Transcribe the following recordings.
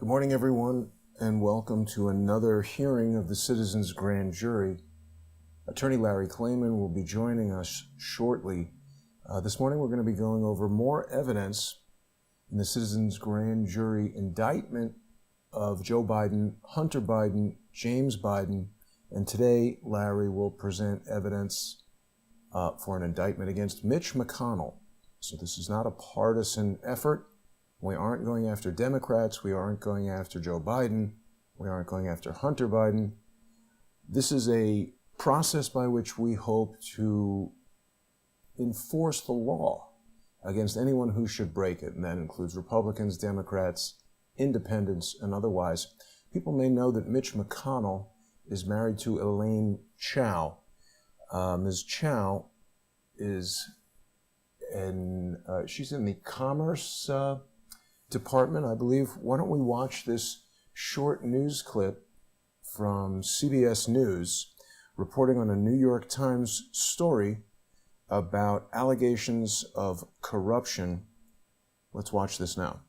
Good morning, everyone, and welcome to another hearing of the Citizens Grand Jury. Attorney Larry Klayman will be joining us shortly. This morning, we're going to be going over more evidence in the Citizens Grand Jury indictment of Joe Biden, Hunter Biden, James Biden, and today, Larry will present evidence for an indictment against Mitch McConnell. So this is not a partisan effort. We aren't going after Democrats. We aren't going after Joe Biden. We aren't going after Hunter Biden. This is a process by which we hope to enforce the law against anyone who should break it, and that includes Republicans, Democrats, independents, and otherwise. People may know that Mitch McConnell is married to Elaine Chao. Ms. Chao is she's in the Commerce Department, I believe. Why don't we watch this short news clip from CBS News reporting on a New York Times story about allegations of corruption. Let's watch this now.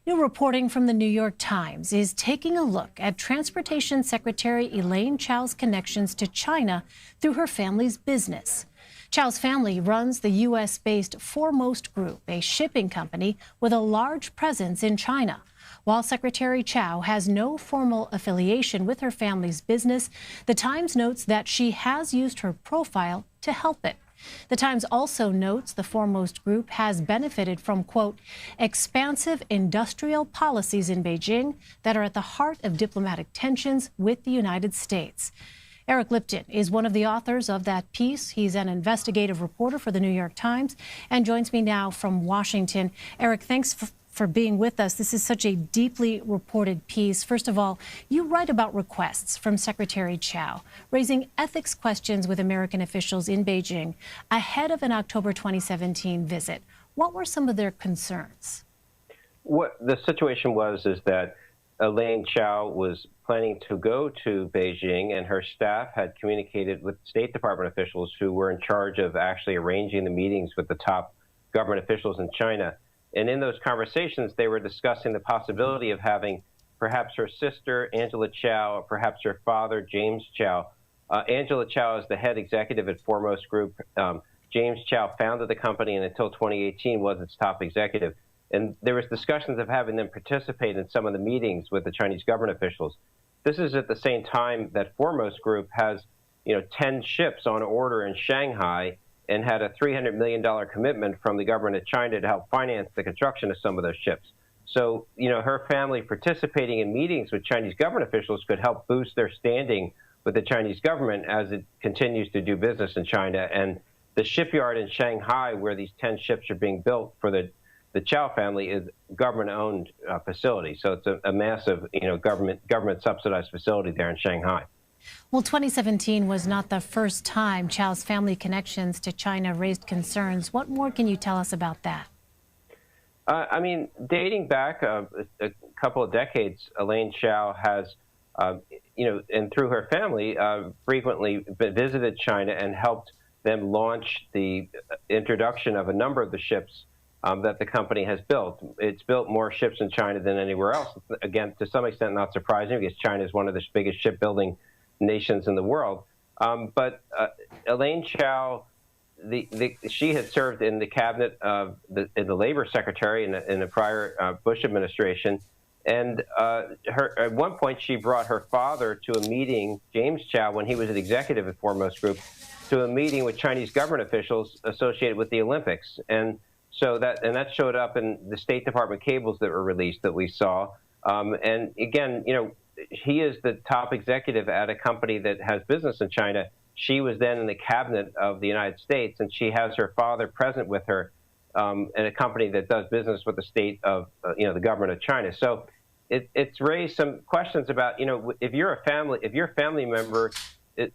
New reporting from the New York Times is taking a look at Transportation Secretary Elaine Chao's connections to China through her family's business. Chao's family runs the U.S.-based Foremost Group, a shipping company with a large presence in China. While Secretary Chao has no formal affiliation with her family's business, the Times notes that she has used her profile to help it. The Times also notes the Foremost Group has benefited from, quote, expansive industrial policies in Beijing that are at the heart of diplomatic tensions with the United States. Eric Lipton is one of the authors of that piece. He's an investigative reporter for the New York Times and joins me now from Washington. Eric, thanks for being with us. This is such a deeply reported piece. First of all, you write about requests from Secretary Chao raising ethics questions with American officials in Beijing ahead of an October 2017 visit. What were some of their concerns? What the situation is that Elaine Chao was planning to go to Beijing, and her staff had communicated with State Department officials who were in charge of actually arranging the meetings with the top government officials in China. And in those conversations, they were discussing the possibility of having perhaps her sister, Angela Chao, or perhaps her father, James Chao. Angela Chao is the head executive at Foremost Group. James Chao founded the company and until 2018 was its top executive. And there was discussions of having them participate in some of the meetings with the Chinese government officials. This is at the same time that Foremost Group has, 10 ships on order in Shanghai and had a $300 million commitment from the government of China to help finance the construction of some of those ships. So, her family participating in meetings with Chinese government officials could help boost their standing with the Chinese government as it continues to do business in China. And the shipyard in Shanghai where these 10 ships are being built for the Chao family is government-owned facility. So it's a massive, government-subsidized facility there in Shanghai. Well, 2017 was not the first time Chao's family connections to China raised concerns. What more can you tell us about that? Dating back a couple of decades, Elaine Chao has, and through her family, frequently visited China and helped them launch the introduction of a number of the ships that the company has built. It's built more ships in China than anywhere else. Again, to some extent, not surprising because China is one of the biggest shipbuilding nations in the world. But Elaine Chao, she had served in the cabinet of the labor secretary in the prior Bush administration. And at one point, she brought her father to a meeting, James Chao, when he was an executive at Foremost Group, to a meeting with Chinese government officials associated with the Olympics. And so that showed up in the State Department cables that were released that we saw. And again, he is the top executive at a company that has business in China. She was then in the cabinet of the United States, and she has her father present with her in a company that does business with the state of, the government of China. So it's raised some questions about, if you're a family member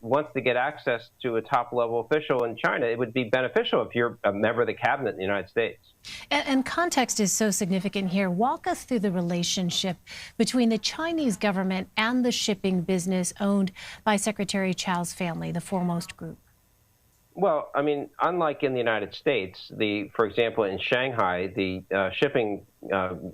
wants to get access to a top-level official in China, it would be beneficial if you're a member of the cabinet in the United States. And context is so significant here. Walk us through the relationship between the Chinese government and the shipping business owned by Secretary Chao's family, the Foremost Group. Well, unlike in the United States, for example, in Shanghai, the shipping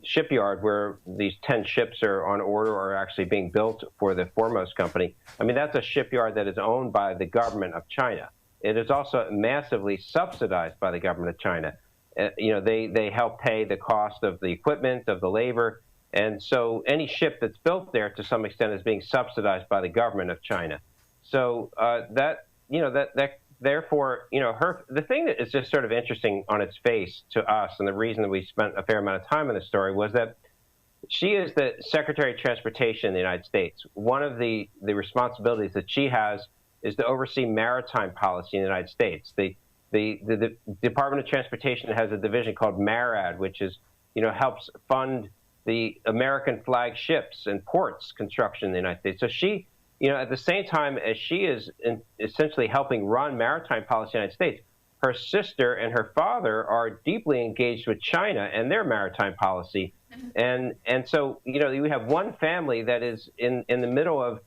shipyard where these 10 ships are on order or are actually being built for the Foremost company. I mean, that's a shipyard that is owned by the government of China. It is also massively subsidized by the government of China. They help pay the cost of the equipment, of the labor. And so any ship that's built there to some extent is being subsidized by the government of China. So therefore, the thing that is just sort of interesting on its face to us, and the reason that we spent a fair amount of time on this story, was that she is the Secretary of Transportation in the United States. One of the responsibilities that she has is to oversee maritime policy in the United States. The Department of Transportation has a division called MARAD, which is, helps fund the American flag ships and ports construction in the United States. So she, at the same time as she is essentially helping run maritime policy in the United States, her sister and her father are deeply engaged with China and their maritime policy. And so, you have one family that is in the middle of,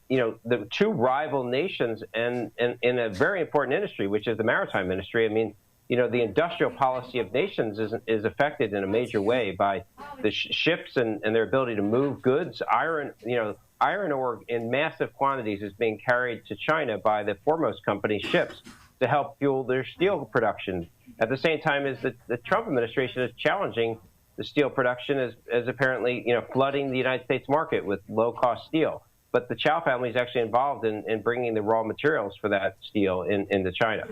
the two rival nations and in a very important industry, which is the maritime industry. I mean, the industrial policy of nations is affected in a major way by the ships and their ability to move goods. Iron ore in massive quantities is being carried to China by the Foremost company ships to help fuel their steel production. At the same time as the Trump administration is challenging the steel production as apparently, flooding the United States market with low-cost steel. But the Chao family is actually involved in bringing the raw materials for that steel into China.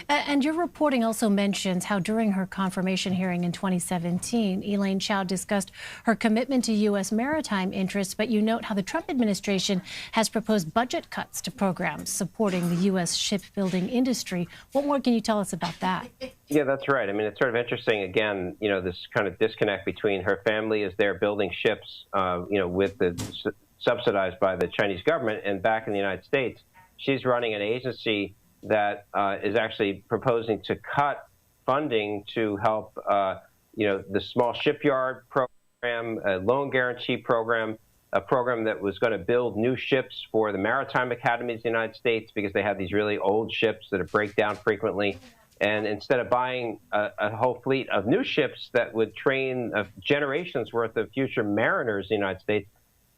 And your reporting also mentions how during her confirmation hearing in 2017, Elaine Chao discussed her commitment to U.S. maritime interests, but you note how the Trump administration has proposed budget cuts to programs supporting the U.S. shipbuilding industry. What more can you tell us about that? Yeah, that's right. I mean, it's sort of interesting, again, this kind of disconnect between her family as they're building ships, with the subsidized by the Chinese government, and back in the United States, she's running an agency that is actually proposing to cut funding to help, the small shipyard program, a loan guarantee program, a program that was going to build new ships for the maritime academies in the United States because they have these really old ships that break down frequently. And instead of buying a whole fleet of new ships that would train generations worth of future mariners in the United States,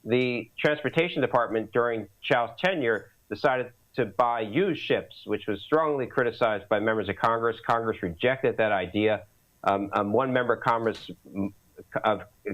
the Transportation Department during Chao's tenure decided to buy used ships, which was strongly criticized by members of Congress. Congress rejected that idea. One member of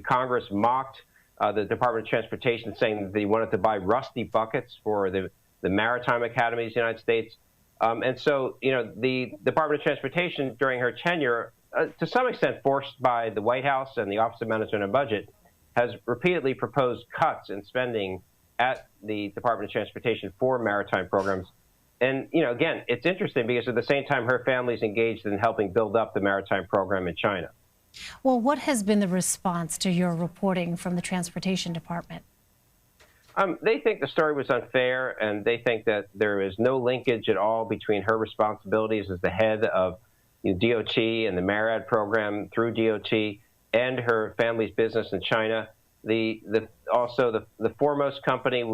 Congress mocked the Department of Transportation, saying that they wanted to buy rusty buckets for the maritime academies in the United States. And so, the Department of Transportation during her tenure, to some extent forced by the White House and the Office of Management and Budget, has repeatedly proposed cuts in spending at the Department of Transportation for maritime programs. And, again, it's interesting because at the same time, her family's engaged in helping build up the maritime program in China. Well, what has been the response to your reporting from the Transportation Department? They think the story was unfair, and they think that there is no linkage at all between her responsibilities as the head of DOT and the MARAD program through DOT and her family's business in China. Also the Foremost company,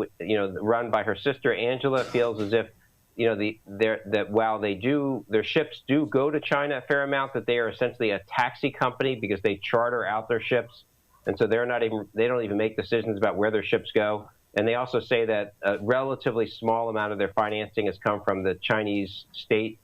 run by her sister Angela, feels as if that while their ships do go to China a fair amount, that they are essentially a taxi company because they charter out their ships, and so they don't even make decisions about where their ships go. And they also say that a relatively small amount of their financing has come from the Chinese state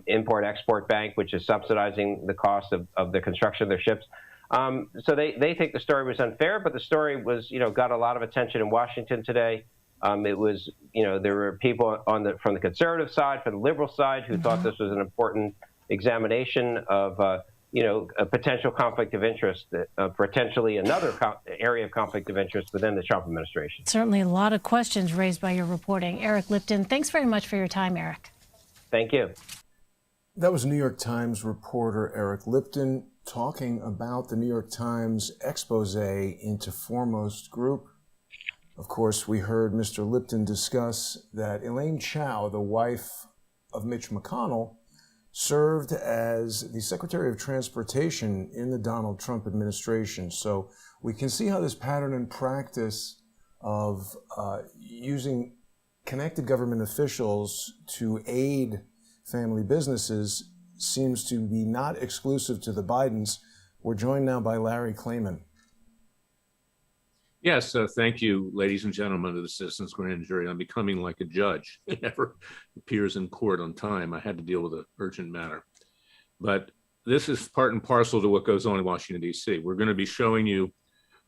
Import-Export Bank, which is subsidizing the cost of the construction of their ships. So they think the story was unfair, but the story was, got a lot of attention in Washington today. It was, there were people from the conservative side, from the liberal side, who thought this was an important examination of, a potential conflict of interest, potentially another area of conflict of interest within the Trump administration. Certainly a lot of questions raised by your reporting. Eric Lipton, thanks very much for your time, Eric. Thank you. That was New York Times reporter Eric Lipton talking about the New York Times expose into Foremost Group. Of course, we heard Mr. Lipton discuss that Elaine Chao, the wife of Mitch McConnell, served as the Secretary of Transportation in the Donald Trump administration. So we can see how this pattern and practice of using connected government officials to aid family businesses seems to be not exclusive to the Bidens, We're joined now by Larry Klayman. Yes, thank you, ladies and gentlemen of the Citizens Grand Jury. I'm becoming like a judge. He never appears in court on time. I had to deal with an urgent matter. But this is part and parcel to what goes on in Washington, D.C. We're going to be showing you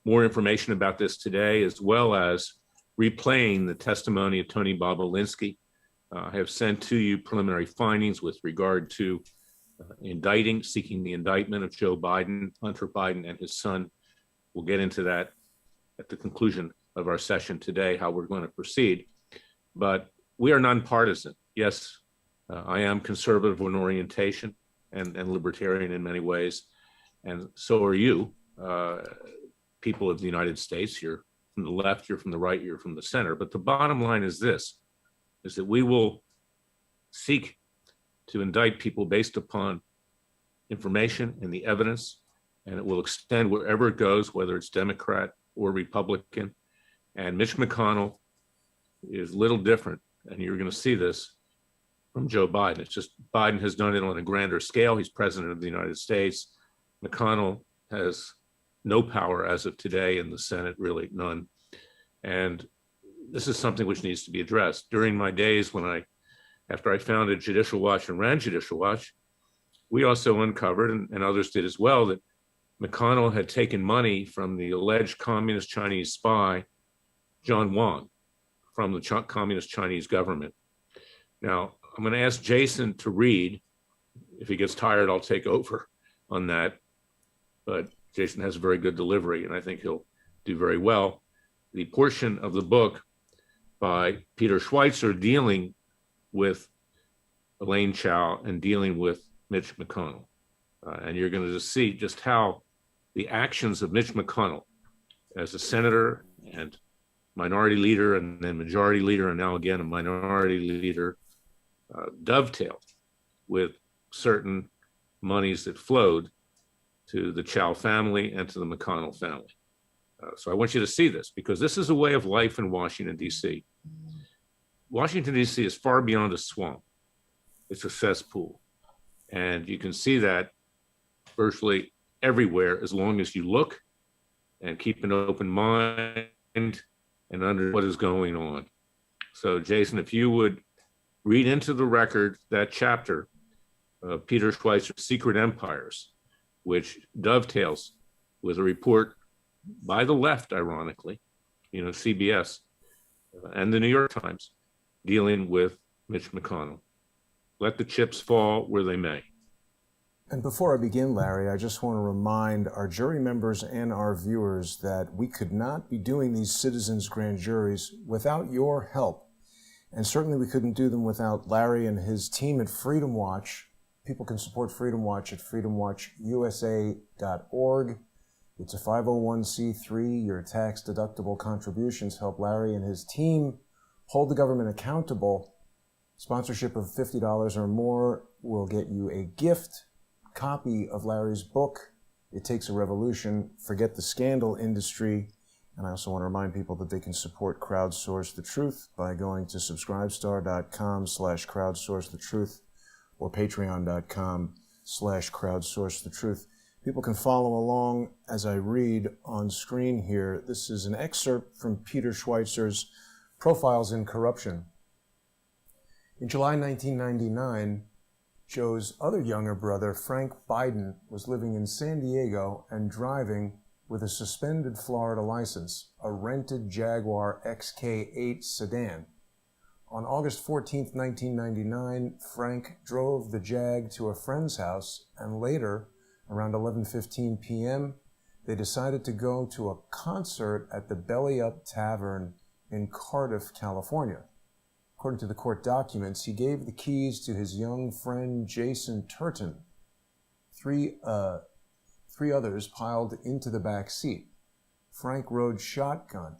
more information about this today, as well as replaying the testimony of Tony Bobulinski. I have sent to you preliminary findings with regard to seeking the indictment of Joe Biden, Hunter Biden, and his son. We'll get into that at the conclusion of our session today, how we're going to proceed. But we are nonpartisan. Yes, I am conservative in orientation and libertarian in many ways. And so are you, people of the United States. You're from the left, you're from the right, you're from the center. But the bottom line is this, is that we will seek to indict people based upon information and the evidence, and it will extend wherever it goes, whether it's Democrat or Republican. And Mitch McConnell is little different, and you're going to see this from Joe Biden. It's just Biden has done it on a grander scale. He's president of the United States. McConnell has no power as of today in the Senate, really none. And this is something which needs to be addressed. During my days after I founded Judicial Watch and ran Judicial Watch, we also uncovered, and others did as well, that McConnell had taken money from the alleged communist Chinese spy, John Wang, from the communist Chinese government. Now, I'm going to ask Jason to read. If he gets tired, I'll take over on that. But Jason has a very good delivery, and I think he'll do very well. The portion of the book by Peter Schweitzer dealing with Elaine Chao and dealing with Mitch McConnell. And you're going to just see just how the actions of Mitch McConnell as a senator and minority leader and then majority leader and now again a minority leader dovetailed with certain monies that flowed to the Chao family and to the McConnell family. So I want you to see this, because this is a way of life in Washington, D.C. Washington, D.C. is far beyond a swamp. It's a cesspool. And you can see that virtually everywhere as long as you look and keep an open mind and under what is going on. So Jason, if you would read into the record that chapter of Peter Schweitzer's Secret Empires, which dovetails with a report by the left, ironically, CBS and the New York Times dealing with Mitch McConnell. Let the chips fall where they may. And before I begin, Larry, I just want to remind our jury members and our viewers that we could not be doing these citizens' grand juries without your help. And certainly we couldn't do them without Larry and his team at Freedom Watch. People can support Freedom Watch at freedomwatchusa.org. It's a 501c3. Your tax-deductible contributions help Larry and his team hold the government accountable. Sponsorship of $50 or more will get you a gift copy of Larry's book, It Takes a Revolution, Forget the Scandal Industry. And I also want to remind people that they can support Crowdsource the Truth by going to subscribestar.com/crowdsourcethetruth or patreon.com/crowdsourcethetruth. People can follow along as I read on screen here. This is an excerpt from Peter Schweitzer's Profiles in Corruption. In July 1999, Joe's other younger brother, Frank Biden, was living in San Diego and driving with a suspended Florida license, a rented Jaguar XK8 sedan. On August 14, 1999, Frank drove the Jag to a friend's house, and later, around 11:15 p.m., they decided to go to a concert at the Belly Up Tavern in Cardiff, California. According to the court documents, he gave the keys to his young friend Jason Turton. Three others piled into the back seat. Frank rode shotgun,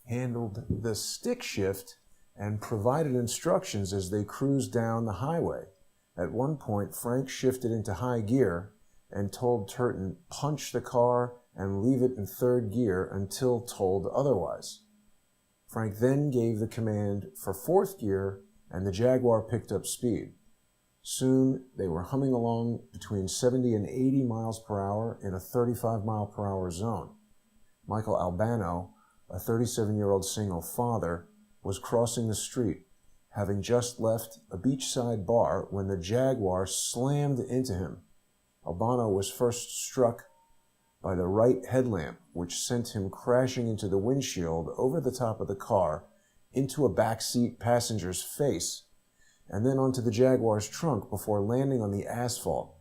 handled the stick shift, and provided instructions as they cruised down the highway. At one point, Frank shifted into high gear and told Turton, punch the car and leave it in third gear until told otherwise. Frank then gave the command for fourth gear, and the Jaguar picked up speed. Soon, they were humming along between 70 and 80 miles per hour in a 35 mile per hour zone. Michael Albano, a 37-year-old single father, was crossing the street, having just left a beachside bar when the Jaguar slammed into him. Albano was first struck by the right headlamp, which sent him crashing into the windshield over the top of the car, into a backseat passenger's face, and then onto the Jaguar's trunk before landing on the asphalt.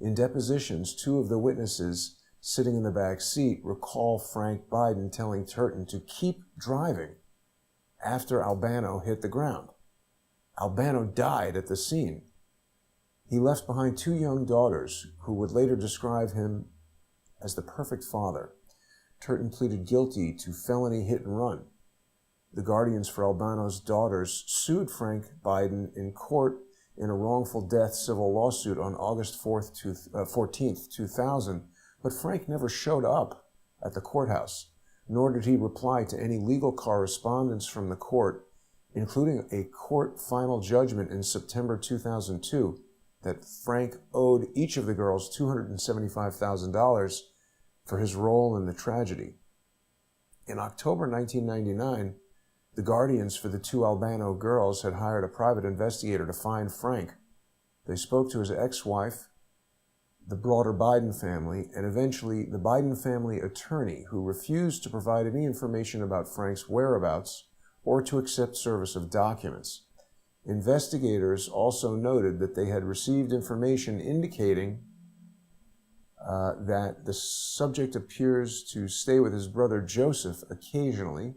In depositions, two of the witnesses sitting in the back seat recall Frank Biden telling Turton to keep driving after Albano hit the ground. Albano died at the scene. He left behind two young daughters who would later describe him as the perfect father. Turton pleaded guilty to felony hit and run. The guardians for Albano's daughters sued Frank Biden in court in a wrongful death civil lawsuit on August 14th, 2000, but Frank never showed up at the courthouse, nor did he reply to any legal correspondence from the court, including a court final judgment in September 2002 that Frank owed each of the girls $275,000 for his role in the tragedy. In October 1999, the guardians for the two Albano girls had hired a private investigator to find Frank. They spoke to his ex-wife, the broader Biden family, and eventually the Biden family attorney, who refused to provide any information about Frank's whereabouts or to accept service of documents. Investigators also noted that they had received information indicating that the subject appears to stay with his brother Joseph occasionally,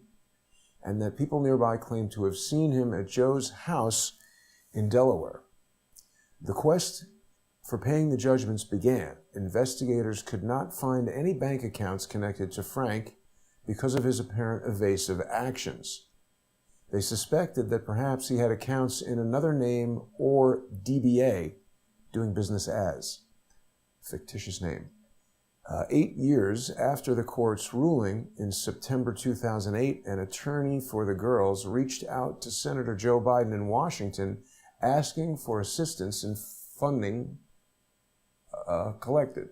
and that people nearby claim to have seen him at Joe's house in Delaware. The quest for paying the judgments began. Investigators could not find any bank accounts connected to Frank because of his apparent evasive actions. They suspected that perhaps he had accounts in another name or DBA, doing business as, fictitious name. 8 years after the court's ruling in September 2008, an attorney for the girls reached out to Senator Joe Biden in Washington asking for assistance in funding collected.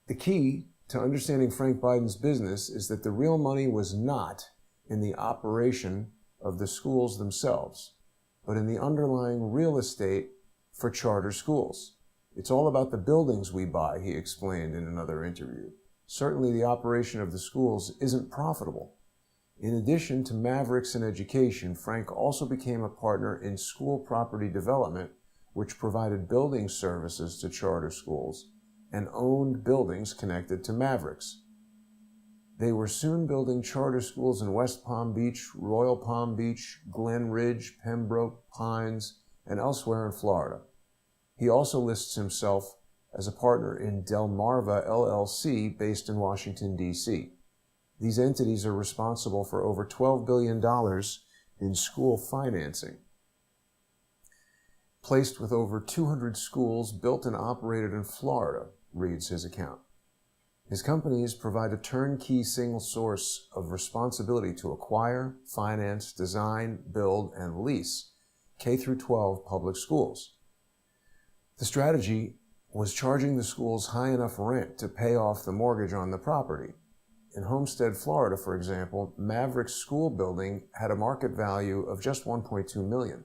The key to understanding Frank Biden's business is that the real money was not in the operation of the schools themselves, but in the underlying real estate for charter schools. It's all about the buildings we buy, he explained in another interview. Certainly the operation of the schools isn't profitable. In addition to Mavericks in education, Frank also became a partner in school property development, which provided building services to charter schools and owned buildings connected to Mavericks. They were soon building charter schools in West Palm Beach, Royal Palm Beach, Glen Ridge, Pembroke Pines, and elsewhere in Florida. He also lists himself as a partner in Delmarva LLC based in Washington, D.C. These entities are responsible for over $12 billion in school financing, placed with over 200 schools built and operated in Florida, reads his account. His companies provide a turnkey single source of responsibility to acquire, finance, design, build, and lease K-12 public schools. The strategy was charging the schools high enough rent to pay off the mortgage on the property. In Homestead, Florida, for example, Maverick's school building had a market value of just $1.2 million.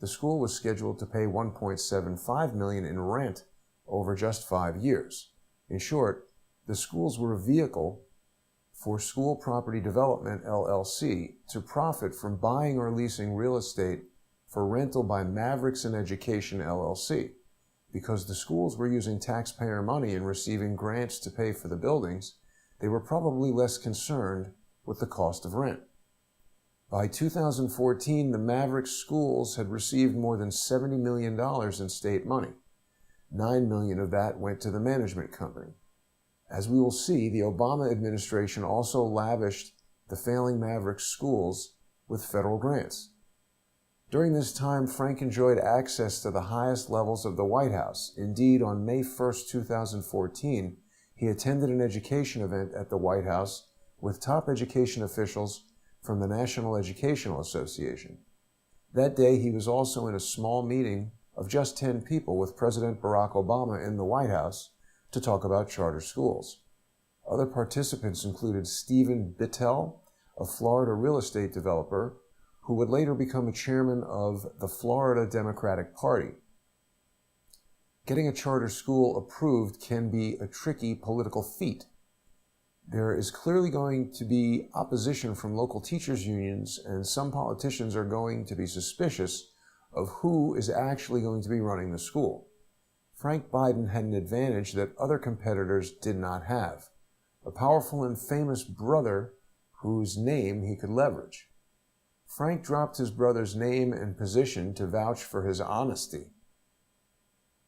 The school was scheduled to pay $1.75 million in rent over just 5 years. In short, the schools were a vehicle for School Property Development, LLC, to profit from buying or leasing real estate for rental by Mavericks in Education, LLC. Because the schools were using taxpayer money and receiving grants to pay for the buildings, they were probably less concerned with the cost of rent. By 2014, the Maverick schools had received more than $70 million in state money. $9 million of that went to the management company. As we will see, the Obama administration also lavished the failing Maverick schools with federal grants. During this time, Frank enjoyed access to the highest levels of the White House. Indeed, on May 1st, 2014, he attended an education event at the White House with top education officials from the National Educational Association. That day, he was also in a small meeting of just 10 people with President Barack Obama in the White House to talk about charter schools. Other participants included Stephen Bittel, a Florida real estate developer, who would later become a chairman of the Florida Democratic Party. Getting a charter school approved can be a tricky political feat. There is clearly going to be opposition from local teachers' unions, and some politicians are going to be suspicious of who is actually going to be running the school. Frank Biden had an advantage that other competitors did not have: a powerful and famous brother whose name he could leverage. Frank dropped his brother's name and position to vouch for his honesty.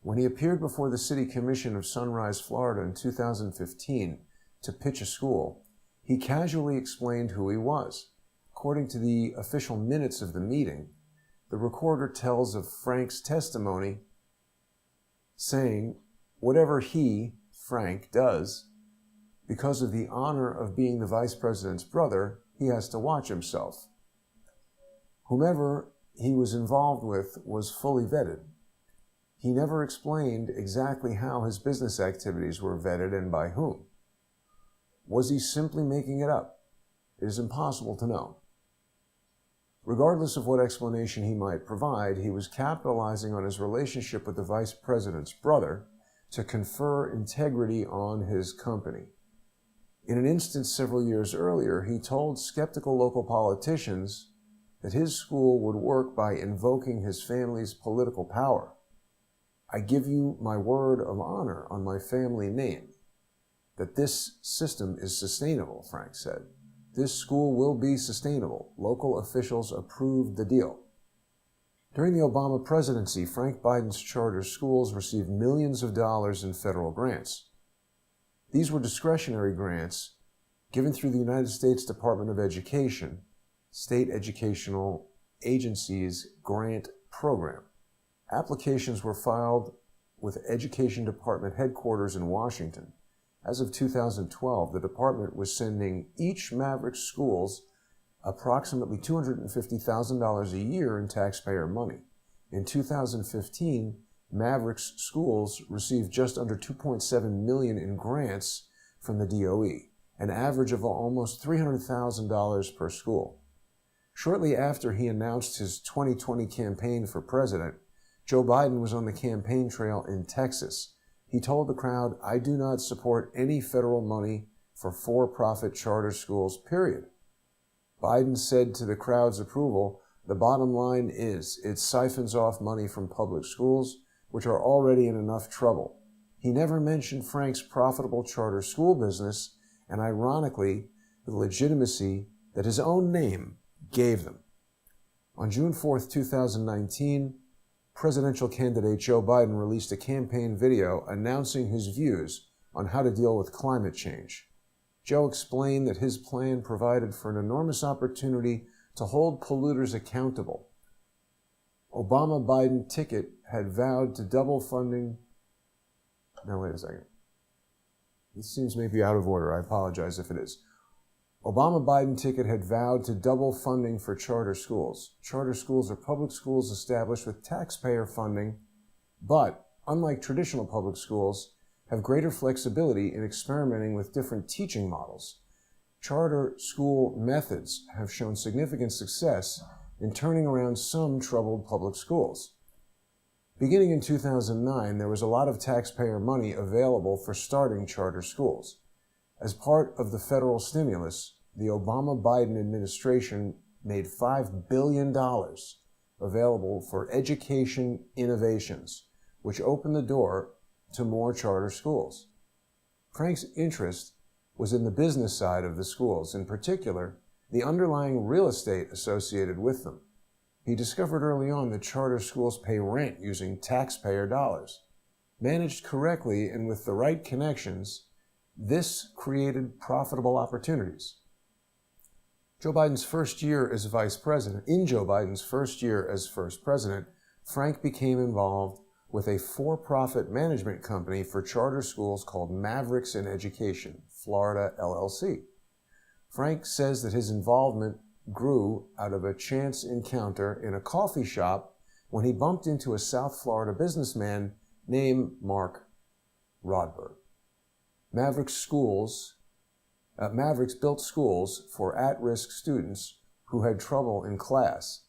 When he appeared before the City Commission of Sunrise, Florida in 2015 to pitch a school, he casually explained who he was. According to the official minutes of the meeting, the recorder tells of Frank's testimony, saying, whatever he, Frank, does, because of the honor of being the vice president's brother, he has to watch himself. Whomever he was involved with was fully vetted. He never explained exactly how his business activities were vetted and by whom. Was he simply making it up? It is impossible to know. Regardless of what explanation he might provide, he was capitalizing on his relationship with the vice president's brother to confer integrity on his company. In an instance several years earlier, he told skeptical local politicians that his school would work by invoking his family's political power. I give you my word of honor on my family name that this system is sustainable, Frank said. This school will be sustainable. Local officials approved the deal. During the Obama presidency, Frank Biden's charter schools received millions of dollars in federal grants. These were discretionary grants given through the United States Department of Education, State Educational Agency's grant program. Applications were filed with Education Department headquarters in Washington. As of 2012, the department was sending each Maverick schools approximately $250,000 a year in taxpayer money. In 2015, Maverick's schools received just under $2.7 million in grants from the DOE, an average of almost $300,000 per school. Shortly after he announced his 2020 campaign for president, Joe Biden was on the campaign trail in Texas. He told the crowd, I do not support any federal money for for-profit charter schools, period. Biden said to the crowd's approval, the bottom line is it siphons off money from public schools, which are already in enough trouble. He never mentioned Frank's profitable charter school business and, ironically, the legitimacy that his own name gave them. On June 4th, 2019, presidential candidate Joe Biden released a campaign video announcing his views on how to deal with climate change. Joe explained that his plan provided for an enormous opportunity to hold polluters accountable. Obama-Biden ticket had vowed to double funding. Now, wait a second. This seems maybe out of order. I apologize if it is. Obama-Biden ticket had vowed to double funding for charter schools. Charter schools are public schools established with taxpayer funding, but, unlike traditional public schools, have greater flexibility in experimenting with different teaching models. Charter school methods have shown significant success in turning around some troubled public schools. Beginning in 2009, there was a lot of taxpayer money available for starting charter schools. As part of the federal stimulus, the Obama-Biden administration made $5 billion available for education innovations, which opened the door to more charter schools. Frank's interest was in the business side of the schools, in particular, the underlying real estate associated with them. He discovered early on that charter schools pay rent using taxpayer dollars. Managed correctly and with the right connections, this created profitable opportunities. In Joe Biden's first year as first president, Frank became involved with a for-profit management company for charter schools called Mavericks in Education, Florida LLC. Frank says that his involvement grew out of a chance encounter in a coffee shop when he bumped into a South Florida businessman named Mark Rodberg. Mavericks built schools for at-risk students who had trouble in class.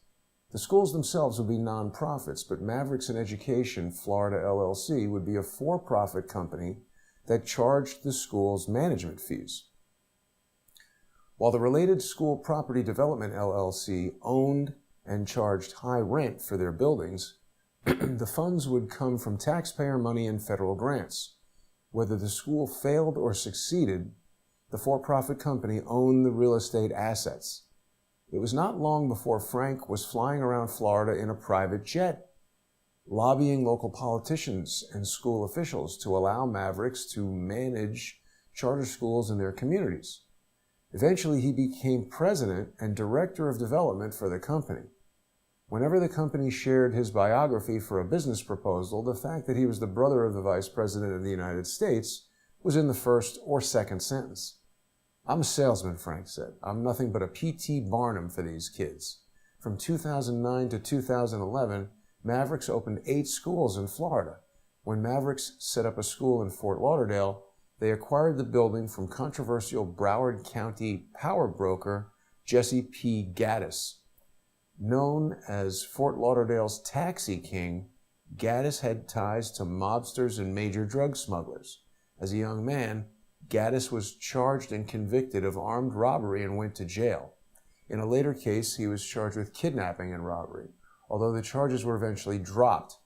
The schools themselves would be nonprofits, but Mavericks in Education Florida LLC would be a for-profit company that charged the schools management fees. While the related School Property Development LLC owned and charged high rent for their buildings, the funds would come from taxpayer money and federal grants. Whether the school failed or succeeded, the for-profit company owned the real estate assets. It was not long before Frank was flying around Florida in a private jet, lobbying local politicians and school officials to allow Mavericks to manage charter schools in their communities. Eventually, he became president and director of development for the company. Whenever the company shared his biography for a business proposal, the fact that he was the brother of the Vice President of the United States was in the first or second sentence. "I'm a salesman," Frank said. "I'm nothing but a P.T. Barnum for these kids." From 2009 to 2011, Mavericks opened 8 schools in Florida. When Mavericks set up a school in Fort Lauderdale, they acquired the building from controversial Broward County power broker Jesse P. Gaddis. Known as Fort Lauderdale's taxi king, Gaddis had ties to mobsters and major drug smugglers. As a young man, Gaddis was charged and convicted of armed robbery and went to jail. In a later case, he was charged with kidnapping and robbery, although the charges were eventually dropped.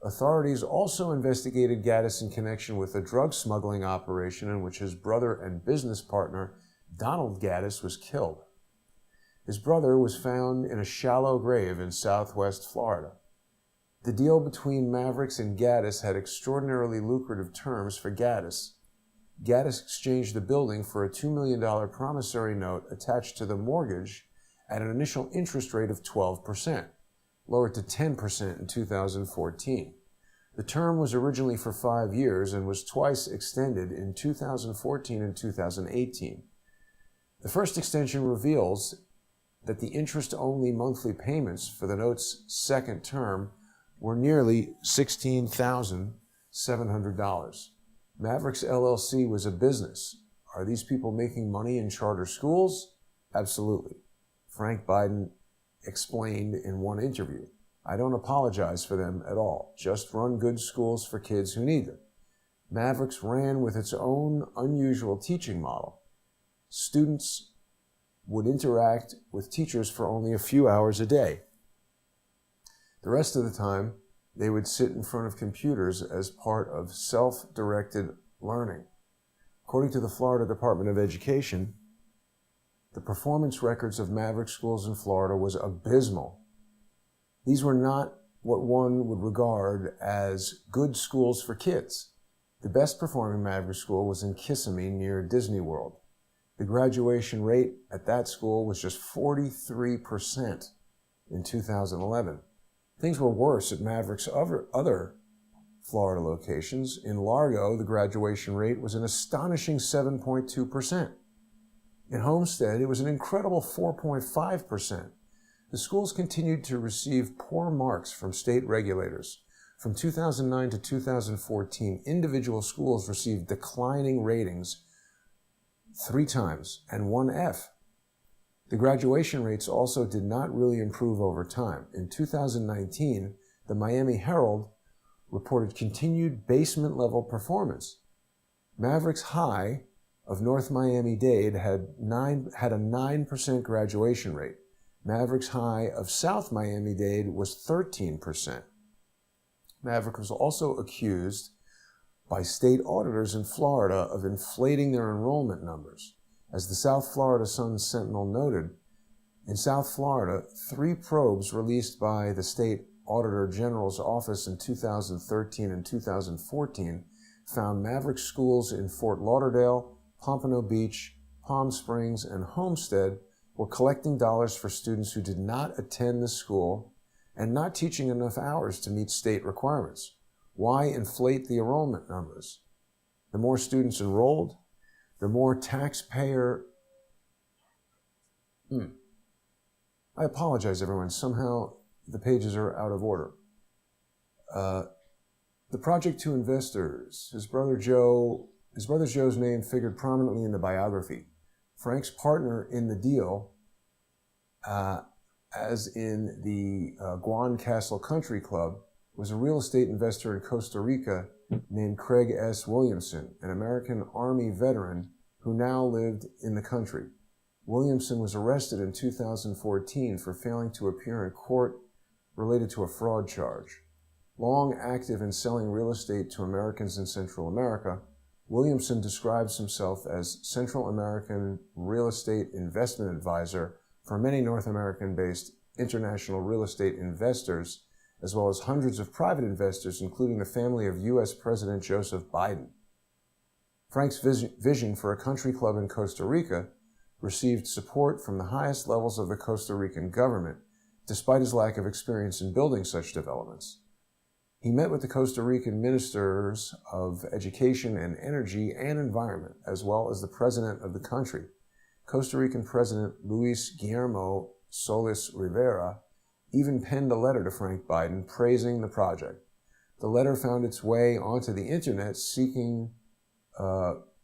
Authorities also investigated Gaddis in connection with a drug smuggling operation in which his brother and business partner, Donald Gaddis, was killed. His brother was found in a shallow grave in southwest Florida. The deal between Mavericks and Gaddis had extraordinarily lucrative terms for Gaddis. Gaddis exchanged the building for a $2 million promissory note attached to the mortgage at an initial interest rate of 12%, lowered to 10% in 2014. The term was originally for 5 years and was twice extended in 2014 and 2018. The first extension reveals that the interest-only monthly payments for the note's second term were nearly $16,700. Mavericks LLC was a business. Are these people making money in charter schools? Absolutely. Frank Biden explained in one interview, "I don't apologize for them at all. Just run good schools for kids who need them." Mavericks ran with its own unusual teaching model. Students would interact with teachers for only a few hours a day. The rest of the time, they would sit in front of computers as part of self-directed learning. According to the Florida Department of Education, the performance records of Maverick schools in Florida was abysmal. These were not what one would regard as good schools for kids. The best performing Maverick school was in Kissimmee near Disney World. The graduation rate at that school was just 43% in 2011. Things were worse at Maverick's other Florida locations. In Largo, the graduation rate was an astonishing 7.2%. In Homestead, it was an incredible 4.5%. The schools continued to receive poor marks from state regulators. From 2009 to 2014, individual schools received declining ratings 3 times and 1 F. The graduation rates also did not really improve over time. In 2019, the Miami Herald reported continued basement-level performance. Mavericks High of North Miami-Dade had a 9% graduation rate. Mavericks High of South Miami-Dade was 13%. Maverick was also accused by state auditors in Florida of inflating their enrollment numbers. As the South Florida Sun-Sentinel noted, in South Florida, 3 probes released by the State Auditor General's Office in 2013 and 2014 found Maverick schools in Fort Lauderdale, Pompano Beach, Palm Springs, and Homestead were collecting dollars for students who did not attend the school and not teaching enough hours to meet state requirements. Why inflate the enrollment numbers? The more students enrolled, the more taxpayer I apologize, everyone. Somehow the pages are out of order. The project to investors. His brother Joe's name figured prominently in the biography. Frank's partner in the deal, as in the Guan Castle Country Club, was a real estate investor in Costa Rica named Craig S. Williamson, an American Army veteran who now lived in the country. Williamson was arrested in 2014 for failing to appear in court related to a fraud charge. Long active in selling real estate to Americans in Central America, Williamson describes himself as Central American real estate investment advisor for many North American-based international real estate investors, as well as hundreds of private investors, including the family of U.S. President Joseph Biden. Frank's vision for a country club in Costa Rica received support from the highest levels of the Costa Rican government, despite his lack of experience in building such developments. He met with the Costa Rican ministers of education and energy and environment, as well as the president of the country. Costa Rican President Luis Guillermo Solis Rivera even penned a letter to Frank Biden praising the project. The letter found its way onto the internet seeking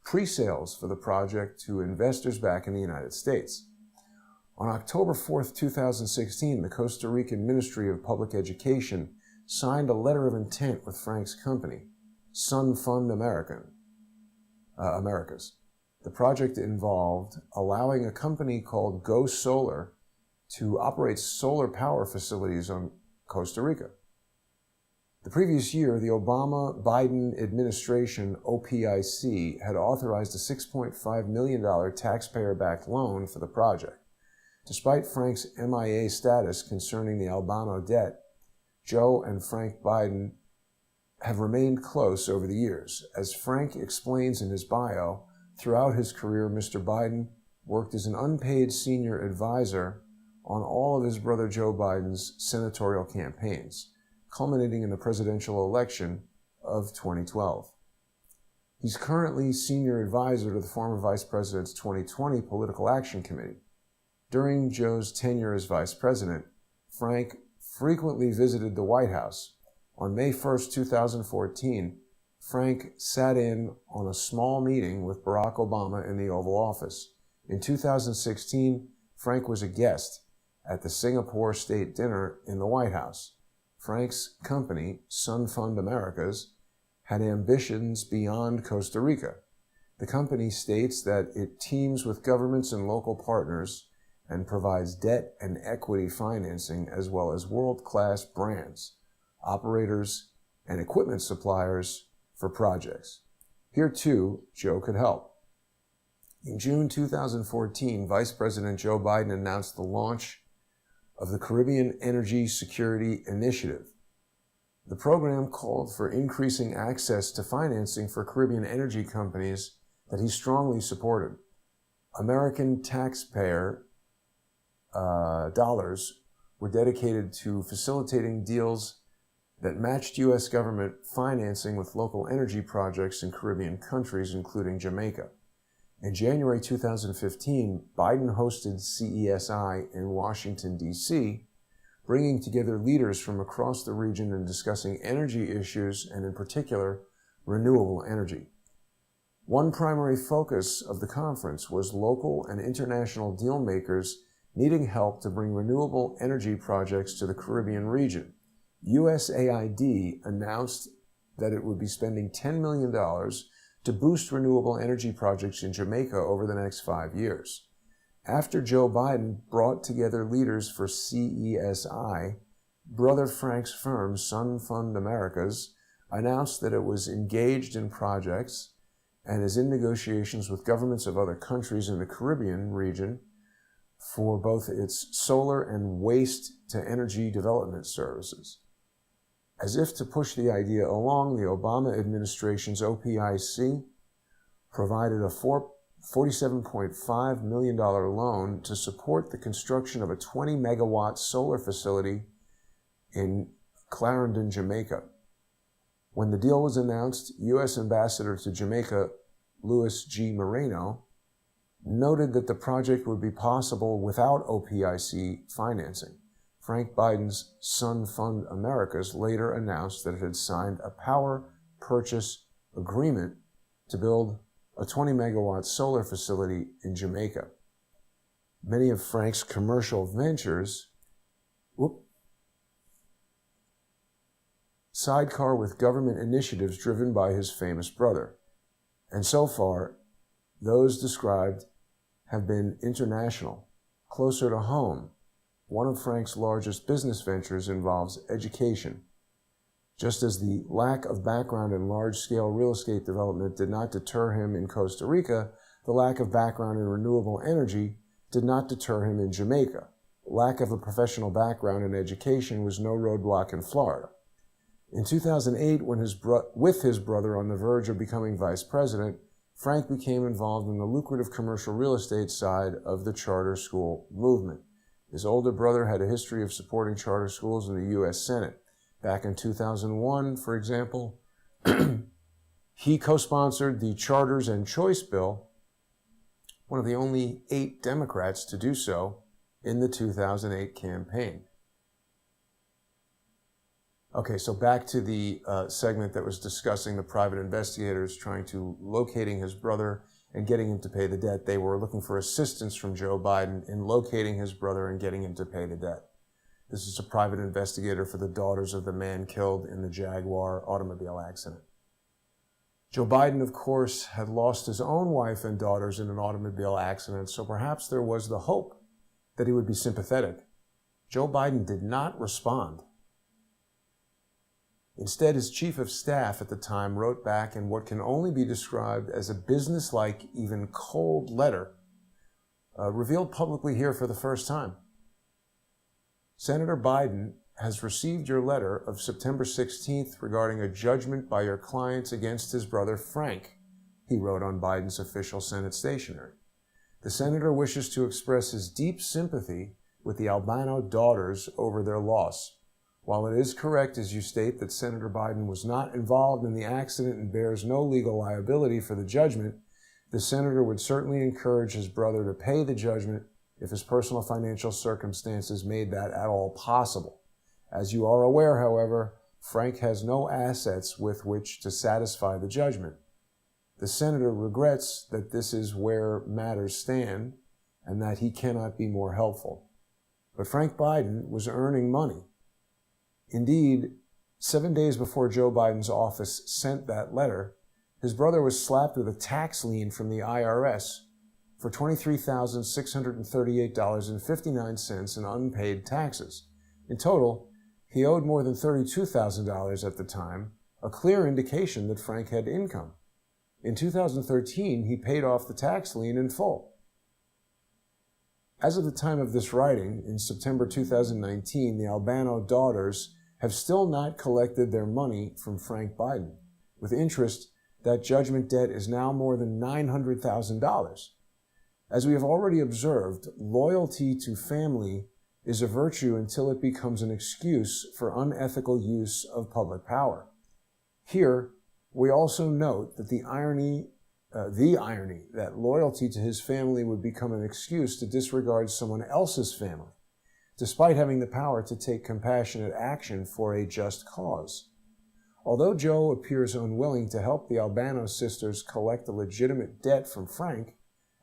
pre-sales for the project to investors back in the United States. On October 4th, 2016, the Costa Rican Ministry of Public Education signed a letter of intent with Frank's company, Sun Fund Americas. The project involved allowing a company called Go Solar to operate solar power facilities on Costa Rica. The previous year, the Obama-Biden administration, OPIC, had authorized a $6.5 million taxpayer-backed loan for the project. Despite Frank's MIA status concerning the Albano debt, Joe and Frank Biden have remained close over the years. As Frank explains in his bio, throughout his career, Mr. Biden worked as an unpaid senior advisor on all of his brother Joe Biden's senatorial campaigns, culminating in the presidential election of 2012. He's currently senior advisor to the former vice president's 2020 Political Action Committee. During Joe's tenure as vice president, Frank frequently visited the White House. On May 1st, 2014, Frank sat in on a small meeting with Barack Obama in the Oval Office. In 2016, Frank was a guest at the Singapore State Dinner in the White House. Frank's company, Sun Fund Americas, had ambitions beyond Costa Rica. The company states that it teams with governments and local partners and provides debt and equity financing as well as world-class brands, operators, and equipment suppliers for projects. Here, too, Joe could help. In June 2014, Vice President Joe Biden announced the launch of the Caribbean Energy Security Initiative. The program called for increasing access to financing for Caribbean energy companies that he strongly supported. American taxpayer dollars were dedicated to facilitating deals that matched U.S. government financing with local energy projects in Caribbean countries, including Jamaica. In January 2015, Biden hosted CESI in Washington, D.C., bringing together leaders from across the region and discussing energy issues and, in particular, renewable energy. One primary focus of the conference was local and international deal makers needing help to bring renewable energy projects to the Caribbean region. USAID announced that it would be spending $10 million to boost renewable energy projects in Jamaica over the next 5 years. After Joe Biden brought together leaders for CESI, brother Frank's firm, Sun Fund Americas, announced that it was engaged in projects and is in negotiations with governments of other countries in the Caribbean region for both its solar and waste-to-energy development services. As if to push the idea along, the Obama administration's OPIC provided a $47.5 million loan to support the construction of a 20-megawatt solar facility in Clarendon, Jamaica. When the deal was announced, U.S. Ambassador to Jamaica, Louis G. Moreno, noted that the project would be possible without OPIC financing. Frank Biden's Sun Fund Americas later announced that it had signed a power purchase agreement to build a 20-megawatt solar facility in Jamaica. Many of Frank's commercial ventures sidecar with government initiatives driven by his famous brother. And so far, those described have been international. Closer to home, one of Frank's largest business ventures involves education. Just as the lack of background in large-scale real estate development did not deter him in Costa Rica, the lack of background in renewable energy did not deter him in Jamaica. Lack of a professional background in education was no roadblock in Florida. In 2008, when with his brother on the verge of becoming vice president, Frank became involved in the lucrative commercial real estate side of the charter school movement. His older brother had a history of supporting charter schools in the U.S. Senate. Back in 2001, for example, he co-sponsored the Charters and Choice Bill, one of the only 8 Democrats to do so in the 2008 campaign. Okay, so back to the segment that was discussing the private investigators trying to locating his brother and getting him to pay the debt. They were looking for assistance from Joe Biden in locating his brother and getting him to pay the debt. This is a private investigator for the daughters of the man killed in the Jaguar automobile accident. Joe Biden, of course, had lost his own wife and daughters in an automobile accident, so perhaps there was the hope that he would be sympathetic. Joe Biden did not respond. Instead, his chief of staff at the time wrote back in what can only be described as a businesslike, even cold letter, revealed publicly here for the first time. Senator Biden has received your letter of September 16th regarding a judgment by your clients against his brother Frank, he wrote on Biden's official Senate stationery. The senator wishes to express his deep sympathy with the Albano daughters over their loss. While it is correct, as you state, that Senator Biden was not involved in the accident and bears no legal liability for the judgment, the senator would certainly encourage his brother to pay the judgment if his personal financial circumstances made that at all possible. As you are aware, however, Frank has no assets with which to satisfy the judgment. The senator regrets that this is where matters stand and that he cannot be more helpful. But Frank Biden was earning money. Indeed, 7 days before Joe Biden's office sent that letter, his brother was slapped with a tax lien from the IRS for $23,638.59 in unpaid taxes. In total, he owed more than $32,000 at the time, a clear indication that Frank had income. In 2013, he paid off the tax lien in full. As of the time of this writing, in September 2019, the Albano daughters have still not collected their money from Frank Biden. With interest, that judgment debt is now more than $900,000. As we have already observed, loyalty to family is a virtue until it becomes an excuse for unethical use of public power. Here, we also note that the irony that loyalty to his family would become an excuse to disregard someone else's family, despite having the power to take compassionate action for a just cause. Although Joe appears unwilling to help the Albano sisters collect a legitimate debt from Frank,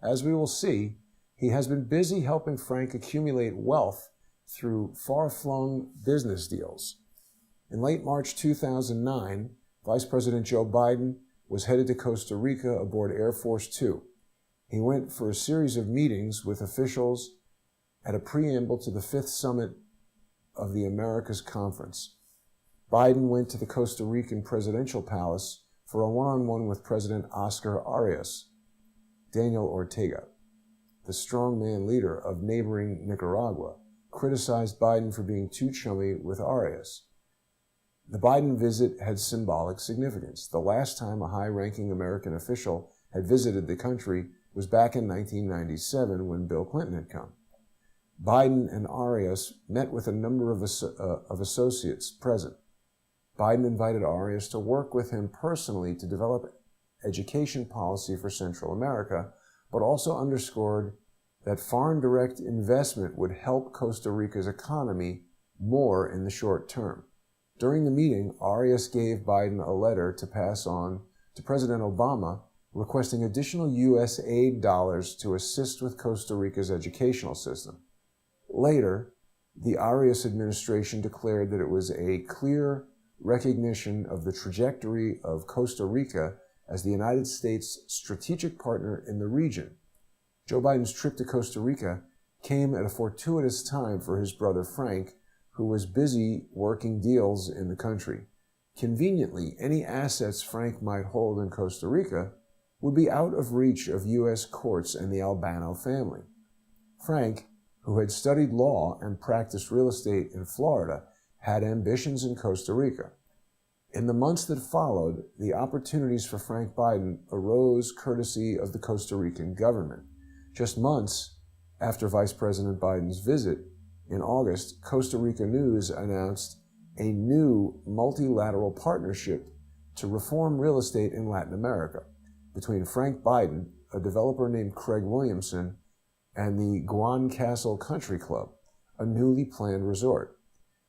as we will see, he has been busy helping Frank accumulate wealth through far-flung business deals. In late March 2009, Vice President Joe Biden was headed to Costa Rica aboard Air Force Two. He went for a series of meetings with officials at a preamble to the 5th Summit of the Americas Conference. Biden went to the Costa Rican Presidential Palace for a one-on-one with President Oscar Arias. Daniel Ortega, the strongman leader of neighboring Nicaragua, criticized Biden for being too chummy with Arias. The Biden visit had symbolic significance. The last time a high-ranking American official had visited the country was back in 1997 when Bill Clinton had come. Biden and Arias met with a number of associates present. Biden invited Arias to work with him personally to develop education policy for Central America, but also underscored that foreign direct investment would help Costa Rica's economy more in the short term. During the meeting, Arias gave Biden a letter to pass on to President Obama requesting additional U.S. aid dollars to assist with Costa Rica's educational system. Later, the Arias administration declared that it was a clear recognition of the trajectory of Costa Rica as the United States' strategic partner in the region. Joe Biden's trip to Costa Rica came at a fortuitous time for his brother Frank, who was busy working deals in the country. Conveniently, any assets Frank might hold in Costa Rica would be out of reach of U.S. courts and the Albano family. Frank, who had studied law and practiced real estate in Florida, had ambitions in Costa Rica. In the months that followed, the opportunities for Frank Biden arose courtesy of the Costa Rican government. Just months after Vice President Biden's visit, in August, Costa Rica News announced a new multilateral partnership to reform real estate in Latin America between Frank Biden, a developer named Craig Williamson, and the Guan Castle Country Club, a newly planned resort.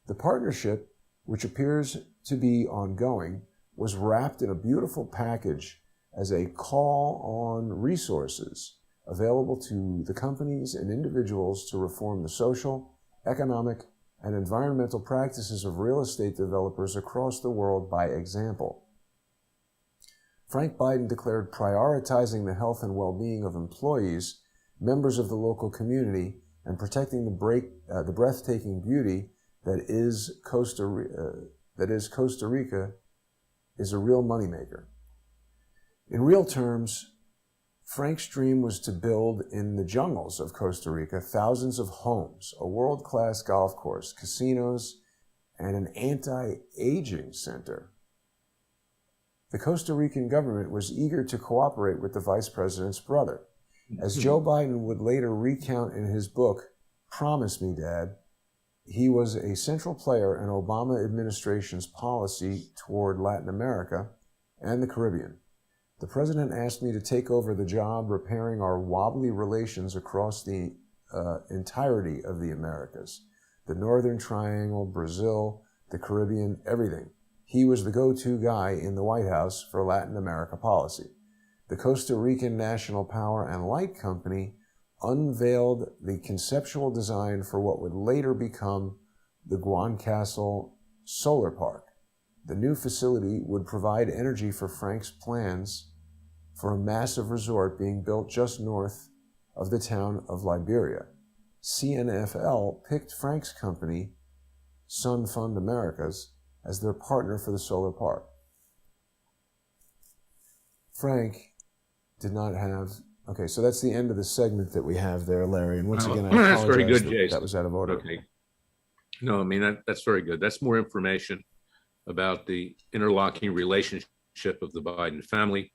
The partnership, which appears to be ongoing, was wrapped in a beautiful package as a call on resources available to the companies and individuals to reform the social, economic, and environmental practices of real estate developers across the world by example. Frank Biden declared prioritizing the health and well-being of employees, members of the local community, and protecting the breathtaking beauty that is Costa Rica is a real moneymaker. In real terms, Frank's dream was to build in the jungles of Costa Rica thousands of homes, a world-class golf course, casinos, and an anti-aging center. The Costa Rican government was eager to cooperate with the vice president's brother. As Joe Biden would later recount in his book, Promise Me, Dad, he was a central player in Obama administration's policy toward Latin America and the Caribbean. The president asked me to take over the job repairing our wobbly relations across the entirety of the Americas, the Northern Triangle, Brazil, the Caribbean, everything. He was the go-to guy in the White House for Latin America policy. The Costa Rican National Power and Light Company unveiled the conceptual design for what would later become the Guan Castle Solar Park. The new facility would provide energy for Frank's plans for a massive resort being built just north of the town of Liberia. CNFL picked Frank's company, Sun Fund Americas, as their partner for the solar park. Frank did not have... Okay, so that's the end of the segment that we have there, Larry. And once again, I apologize. That's very good, Jason. That was out of order. Okay. No, I mean, that's very good. That's more information about the interlocking relationship of the Biden family.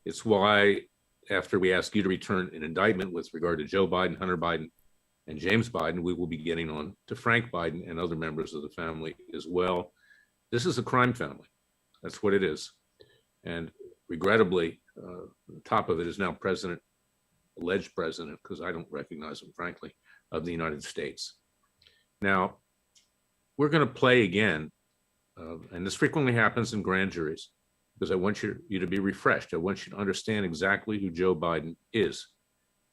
It's why, after we ask you to return an indictment with regard to Joe Biden, Hunter Biden, and James Biden, we will be getting on to Frank Biden and other members of the family as well. This is a crime family. That's what it is. And regrettably, the top of it is now alleged president, because I don't recognize him, frankly, of the United States. Now, we're going to play again, and this frequently happens in grand juries, because I want you to be refreshed. I want you to understand exactly who Joe Biden is.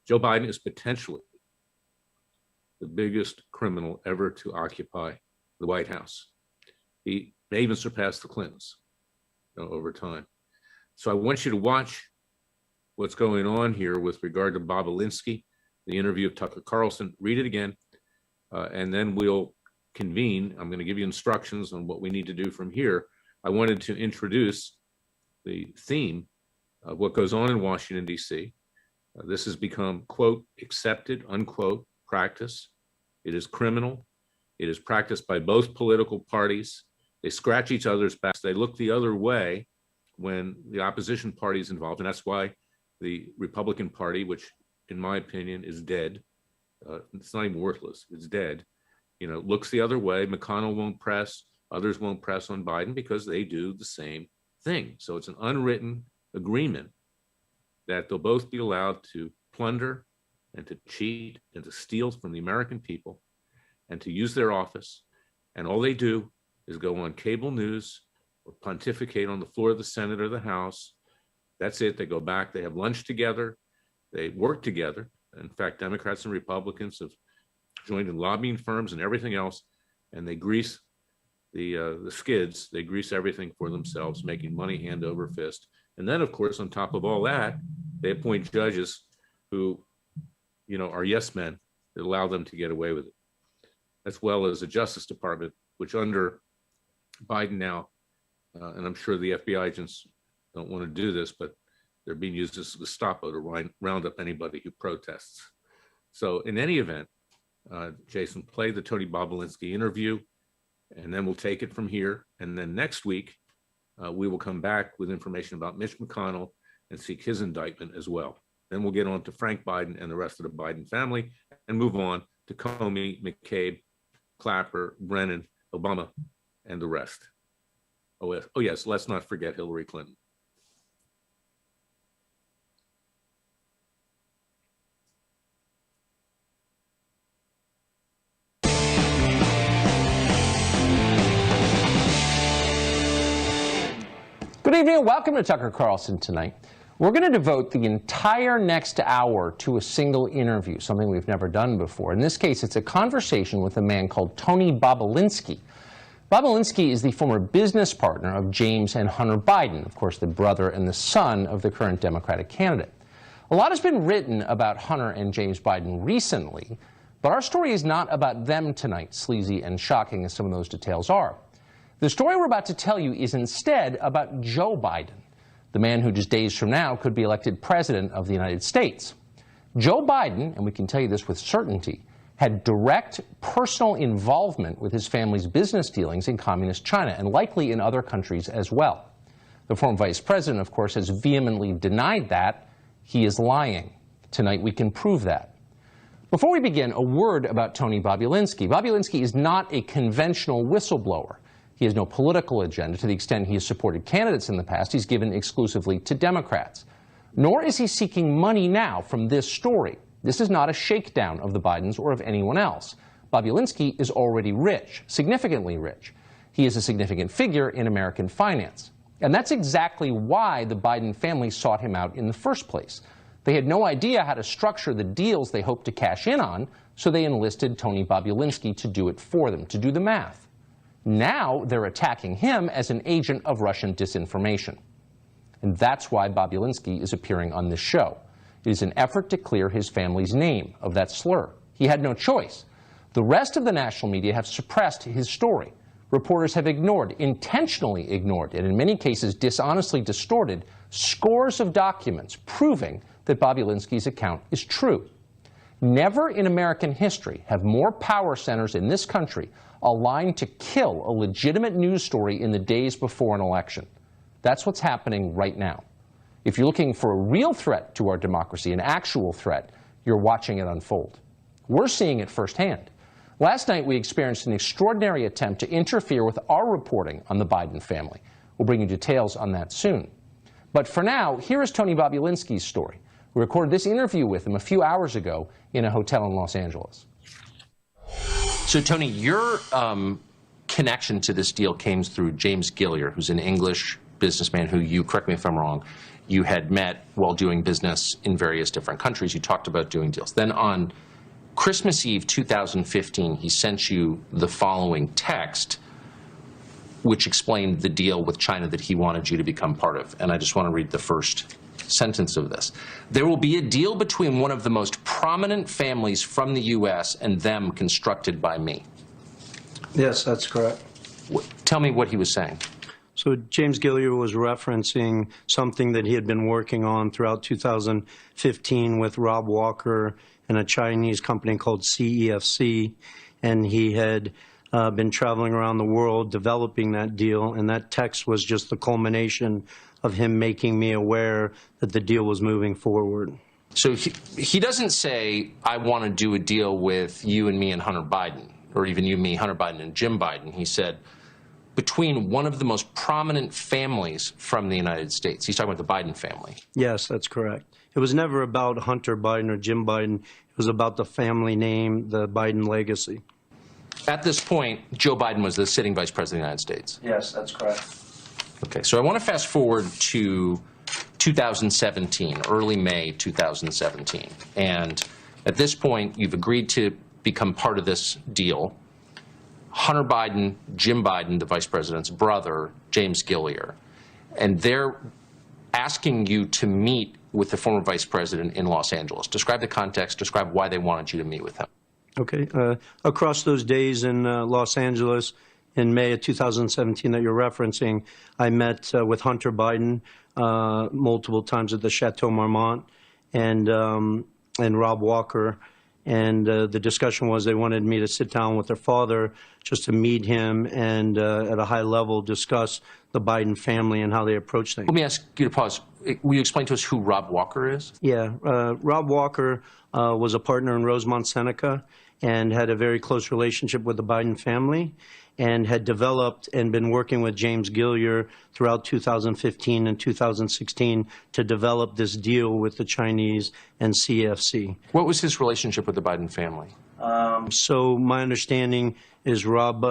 Joe Biden is potentially the biggest criminal ever to occupy the White House. He may even surpass the Clintons over time. So I want you to watch what's going on here with regard to Bobulinski, the interview of Tucker Carlson. Read it again, and then we'll convene. I'm going to give you instructions on what we need to do from here. I wanted to introduce the theme of what goes on in Washington, D.C. This has become, quote, accepted, unquote, practice. It is criminal. It is practiced by both political parties. They scratch each other's backs. They look the other way when the opposition party is involved. And that's why the Republican Party, which in my opinion is dead, it's not even worthless, it's dead, looks the other way. McConnell won't press, others won't press on Biden because they do the same thing. So it's an unwritten agreement that they'll both be allowed to plunder and to cheat and to steal from the American people and to use their office. And all they do is go on cable news or pontificate on the floor of the Senate or the House. That's it. They go back, they have lunch together, they work together. In fact, Democrats and Republicans have joined in lobbying firms and everything else, and they grease the skids. They grease everything for themselves, making money hand over fist. And then, of course, on top of all that, they appoint judges who, are yes men that allow them to get away with it, as well as the Justice Department, which under Biden now, and I'm sure the FBI agents don't want to do this, but they're being used as Gestapo to round up anybody who protests. So in any event, Jason, play the Tony Bobulinski interview, and then we'll take it from here. And then next week, we will come back with information about Mitch McConnell and seek his indictment as well. Then we'll get on to Frank Biden and the rest of the Biden family and move on to Comey, McCabe, Clapper, Brennan, Obama, and the rest. Oh yes, let's not forget Hillary Clinton. Good evening and welcome to Tucker Carlson Tonight. We're going to devote the entire next hour to a single interview, something we've never done before. In this case, it's a conversation with a man called Tony Bobulinski. Bobulinski is the former business partner of James and Hunter Biden, of course, the brother and the son of the current Democratic candidate. A lot has been written about Hunter and James Biden recently, but our story is not about them tonight, sleazy and shocking as some of those details are. The story we're about to tell you is instead about Joe Biden, the man who just days from now could be elected president of the United States. Joe Biden, and we can tell you this with certainty, had direct personal involvement with his family's business dealings in communist China and likely in other countries as well. The former vice president, of course, has vehemently denied that. He is lying. Tonight we can prove that. Before we begin, a word about Tony Bobulinski. Bobulinski is not a conventional whistleblower. He has no political agenda. To the extent he has supported candidates in the past, he's given exclusively to Democrats. Nor is he seeking money now from this story. This is not a shakedown of the Bidens or of anyone else. Bobulinski is already rich, significantly rich. He is a significant figure in American finance. And that's exactly why the Biden family sought him out in the first place. They had no idea how to structure the deals they hoped to cash in on, so they enlisted Tony Bobulinski to do it for them, to do the math. Now they're attacking him as an agent of Russian disinformation. And that's why Bobulinski is appearing on this show. It is an effort to clear his family's name of that slur. He had no choice. The rest of the national media have suppressed his story. Reporters have ignored, intentionally ignored, and in many cases dishonestly distorted scores of documents proving that Bobulinski's account is true. Never in American history have more power centers in this country aligned to kill a legitimate news story in the days before an election. That's what's happening right now. If you're looking for a real threat to our democracy, an actual threat, you're watching it unfold. We're seeing it firsthand. Last night, we experienced an extraordinary attempt to interfere with our reporting on the Biden family. We'll bring you details on that soon. But for now, here is Tony Bobulinski's story. We recorded this interview with him a few hours ago in a hotel in Los Angeles. So, Tony, your connection to this deal came through James Gilliar, who's an English businessman who you, correct me if I'm wrong, you had met while doing business in various different countries. You talked about doing deals. Then on Christmas Eve 2015, he sent you the following text, which explained the deal with China that he wanted you to become part of. And I just want to read the first sentence of this. There will be a deal between one of the most prominent families from the U.S. and them constructed by me. Yes, that's correct. Tell me what he was saying. So James Gilliar was referencing something that he had been working on throughout 2015 with Rob Walker and a Chinese company called CEFC, and he had been traveling around the world developing that deal, and that text was just the culmination of him making me aware that the deal was moving forward. So he doesn't say, I want to do a deal with you and me and Hunter Biden, or even you, me, Hunter Biden, and Jim Biden. He said, between one of the most prominent families from the United States. He's talking about the Biden family. Yes, that's correct. It was never about Hunter Biden or Jim Biden. It was about the family name, the Biden legacy. At this point, Joe Biden was the sitting vice president of the United States. Yes, that's correct. Okay, so I want to fast forward to 2017, early May 2017. And at this point, you've agreed to become part of this deal. Hunter Biden, Jim Biden, the vice president's brother, James Gilliar, and they're asking you to meet with the former vice president in Los Angeles. Describe the context, describe why they wanted you to meet with him. Okay. Across those days in Los Angeles in May of 2017 that you're referencing, I met with Hunter Biden multiple times at the Chateau Marmont and Rob Walker. And the discussion was they wanted me to sit down with their father just to meet him and at a high level discuss the Biden family and how they approach things. Let me ask you to pause. Will you explain to us who Rob Walker is? Yeah. Rob Walker was a partner in Rosemont Seneca and had a very close relationship with the Biden family and had developed and been working with James Gilliar throughout 2015 and 2016 to develop this deal with the Chinese and CFC. What was his relationship with the Biden family? So my understanding is Rob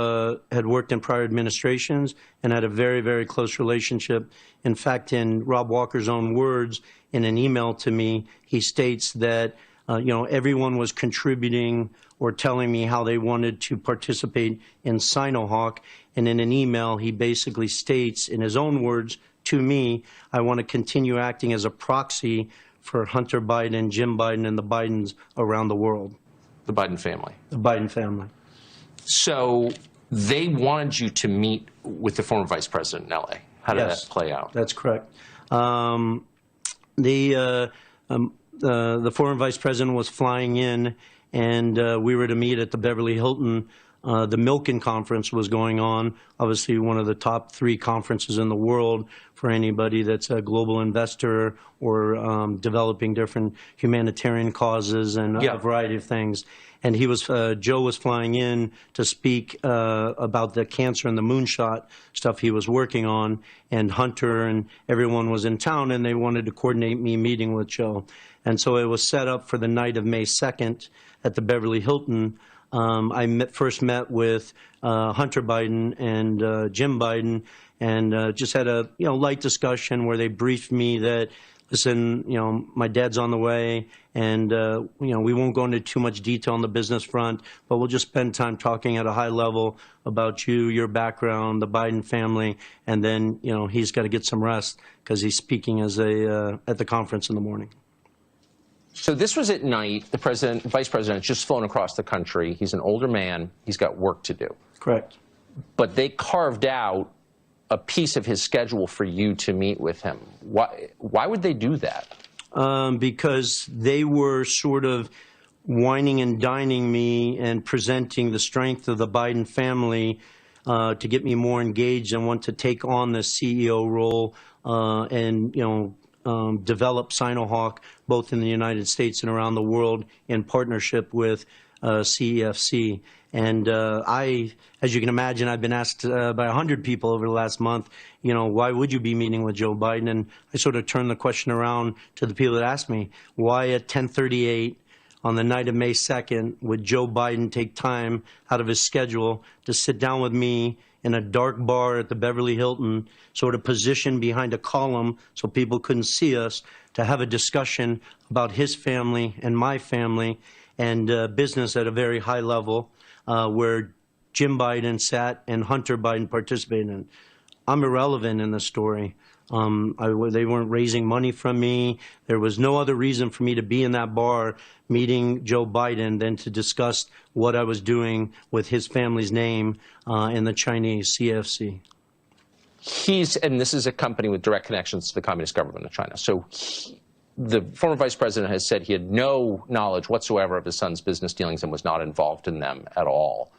had worked in prior administrations and had a very, very close relationship. In fact, in Rob Walker's own words, in an email to me, he states that everyone was contributing or telling me how they wanted to participate in Sinohawk. And in an email, he basically states, in his own words to me, I want to continue acting as a proxy for Hunter Biden, Jim Biden, and the Bidens around the world. The Biden family. The Biden family. So they wanted you to meet with the former vice president in L.A. How did that play out? That's correct. The former vice president was flying in, and we were to meet at the Beverly Hilton. The Milken Conference was going on, obviously one of the top 3 conferences in the world for anybody that's a global investor or developing different humanitarian causes and a variety of things. And he was, Joe was flying in to speak about the cancer and the moonshot stuff he was working on, and Hunter and everyone was in town, and they wanted to coordinate me meeting with Joe. And so it was set up for the night of May 2nd at the Beverly Hilton. I first met with Hunter Biden and Jim Biden, and just had a light discussion where they briefed me that, listen, my dad's on the way, and we won't go into too much detail on the business front, but we'll just spend time talking at a high level about you, your background, the Biden family, and then he's got to get some rest because he's speaking as at the conference in the morning. So this was at night. The vice president, just flown across the country. He's an older man. He's got work to do. Correct. But they carved out a piece of his schedule for you to meet with him. Why would they do that? Because they were sort of wining and dining me and presenting the strength of the Biden family to get me more engaged and want to take on the CEO role and develop Sinohawk both in the United States and around the world in partnership with CEFC. And as you can imagine, I've been asked by 100 people over the last month, why would you be meeting with Joe Biden? And I sort of turned the question around to the people that asked me, why at 10:38 on the night of May 2nd would Joe Biden take time out of his schedule to sit down with me in a dark bar at the Beverly Hilton, sort of positioned behind a column so people couldn't see us, to have a discussion about his family and my family and business at a very high level, where Jim Biden sat and Hunter Biden participated in. I'm irrelevant in the story. They weren't raising money from me. There was no other reason for me to be in that bar meeting Joe Biden than to discuss what I was doing with his family's name in the Chinese CFC. And this is a company with direct connections to the Communist government of China. So the former vice president has said he had no knowledge whatsoever of his son's business dealings and was not involved in them at all.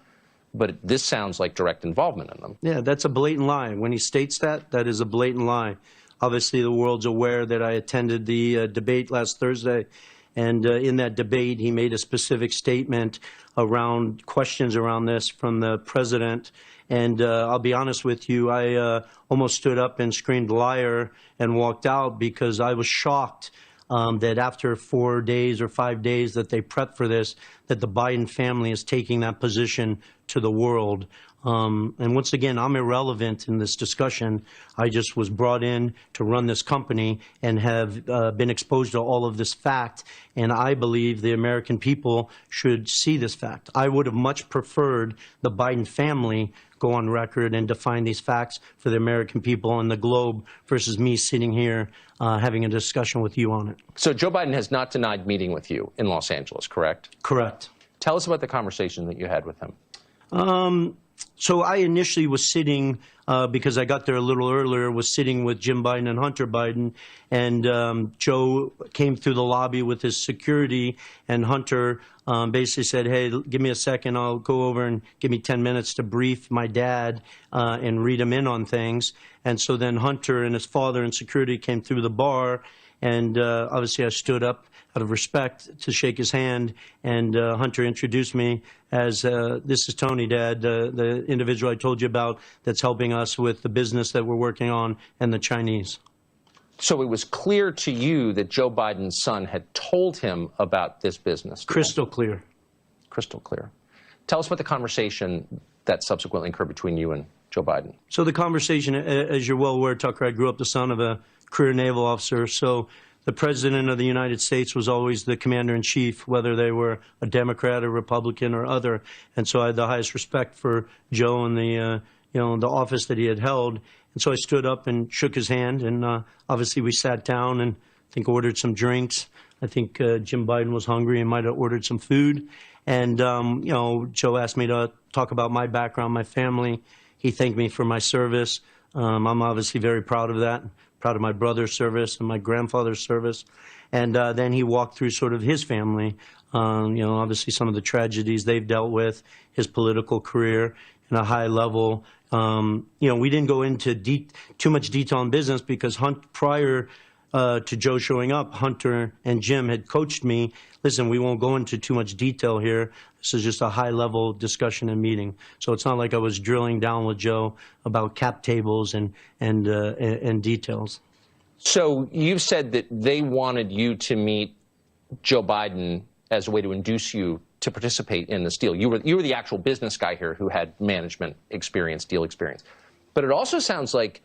But this sounds like direct involvement in them. Yeah, that's a blatant lie. When he states that, that is a blatant lie. Obviously, the world's aware that I attended the debate last Thursday. And in that debate, he made a specific statement around questions around this from the president. And I'll be honest with you, I almost stood up and screamed liar and walked out because I was shocked that after 4 days or 5 days that they prepped for this, that the Biden family is taking that position to the world. And once again, I'm irrelevant in this discussion. I just was brought in to run this company and have been exposed to all of this fact. And I believe the American people should see this fact. I would have much preferred the Biden family go on record and define these facts for the American people and the globe versus me sitting here having a discussion with you on it. So Joe Biden has not denied meeting with you in Los Angeles, correct? Correct. Tell us about the conversation that you had with him. So I initially was sitting, because I got there a little earlier, was sitting with Jim Biden and Hunter Biden, and Joe came through the lobby with his security, and Hunter basically said, hey, give me a second, I'll go over and give me 10 minutes to brief my dad and read him in on things. And so then Hunter and his father and security came through the bar, and obviously I stood up out of respect to shake his hand, and Hunter introduced me as, this is Tony, Dad, the individual I told you about that's helping us with the business that we're working on and the Chinese. So it was clear to you that Joe Biden's son had told him about this business deal. Crystal clear. Crystal clear. Tell us about the conversation that subsequently occurred between you and Joe Biden. So the conversation, as you're well aware, Tucker, I grew up the son of a career naval officer, so the President of the United States was always the commander-in-chief, whether they were a Democrat or Republican or other. And so I had the highest respect for Joe and the, the office that he had held. And so I stood up and shook his hand, and obviously we sat down and I think ordered some drinks. I think Jim Biden was hungry and might have ordered some food. And, Joe asked me to talk about my background, my family. He thanked me for my service. I'm obviously very proud of that. Proud of my brother's service and my grandfather's service. And then he walked through sort of his family, obviously some of the tragedies they've dealt with, his political career in a high level. We didn't go into too much detail on business because prior to Joe showing up, Hunter and Jim had coached me. Listen, we won't go into too much detail here. This is just a high-level discussion and meeting. So it's not like I was drilling down with Joe about cap tables and details. So you've said that they wanted you to meet Joe Biden as a way to induce you to participate in this deal. You were the actual business guy here who had management experience, deal experience. But it also sounds like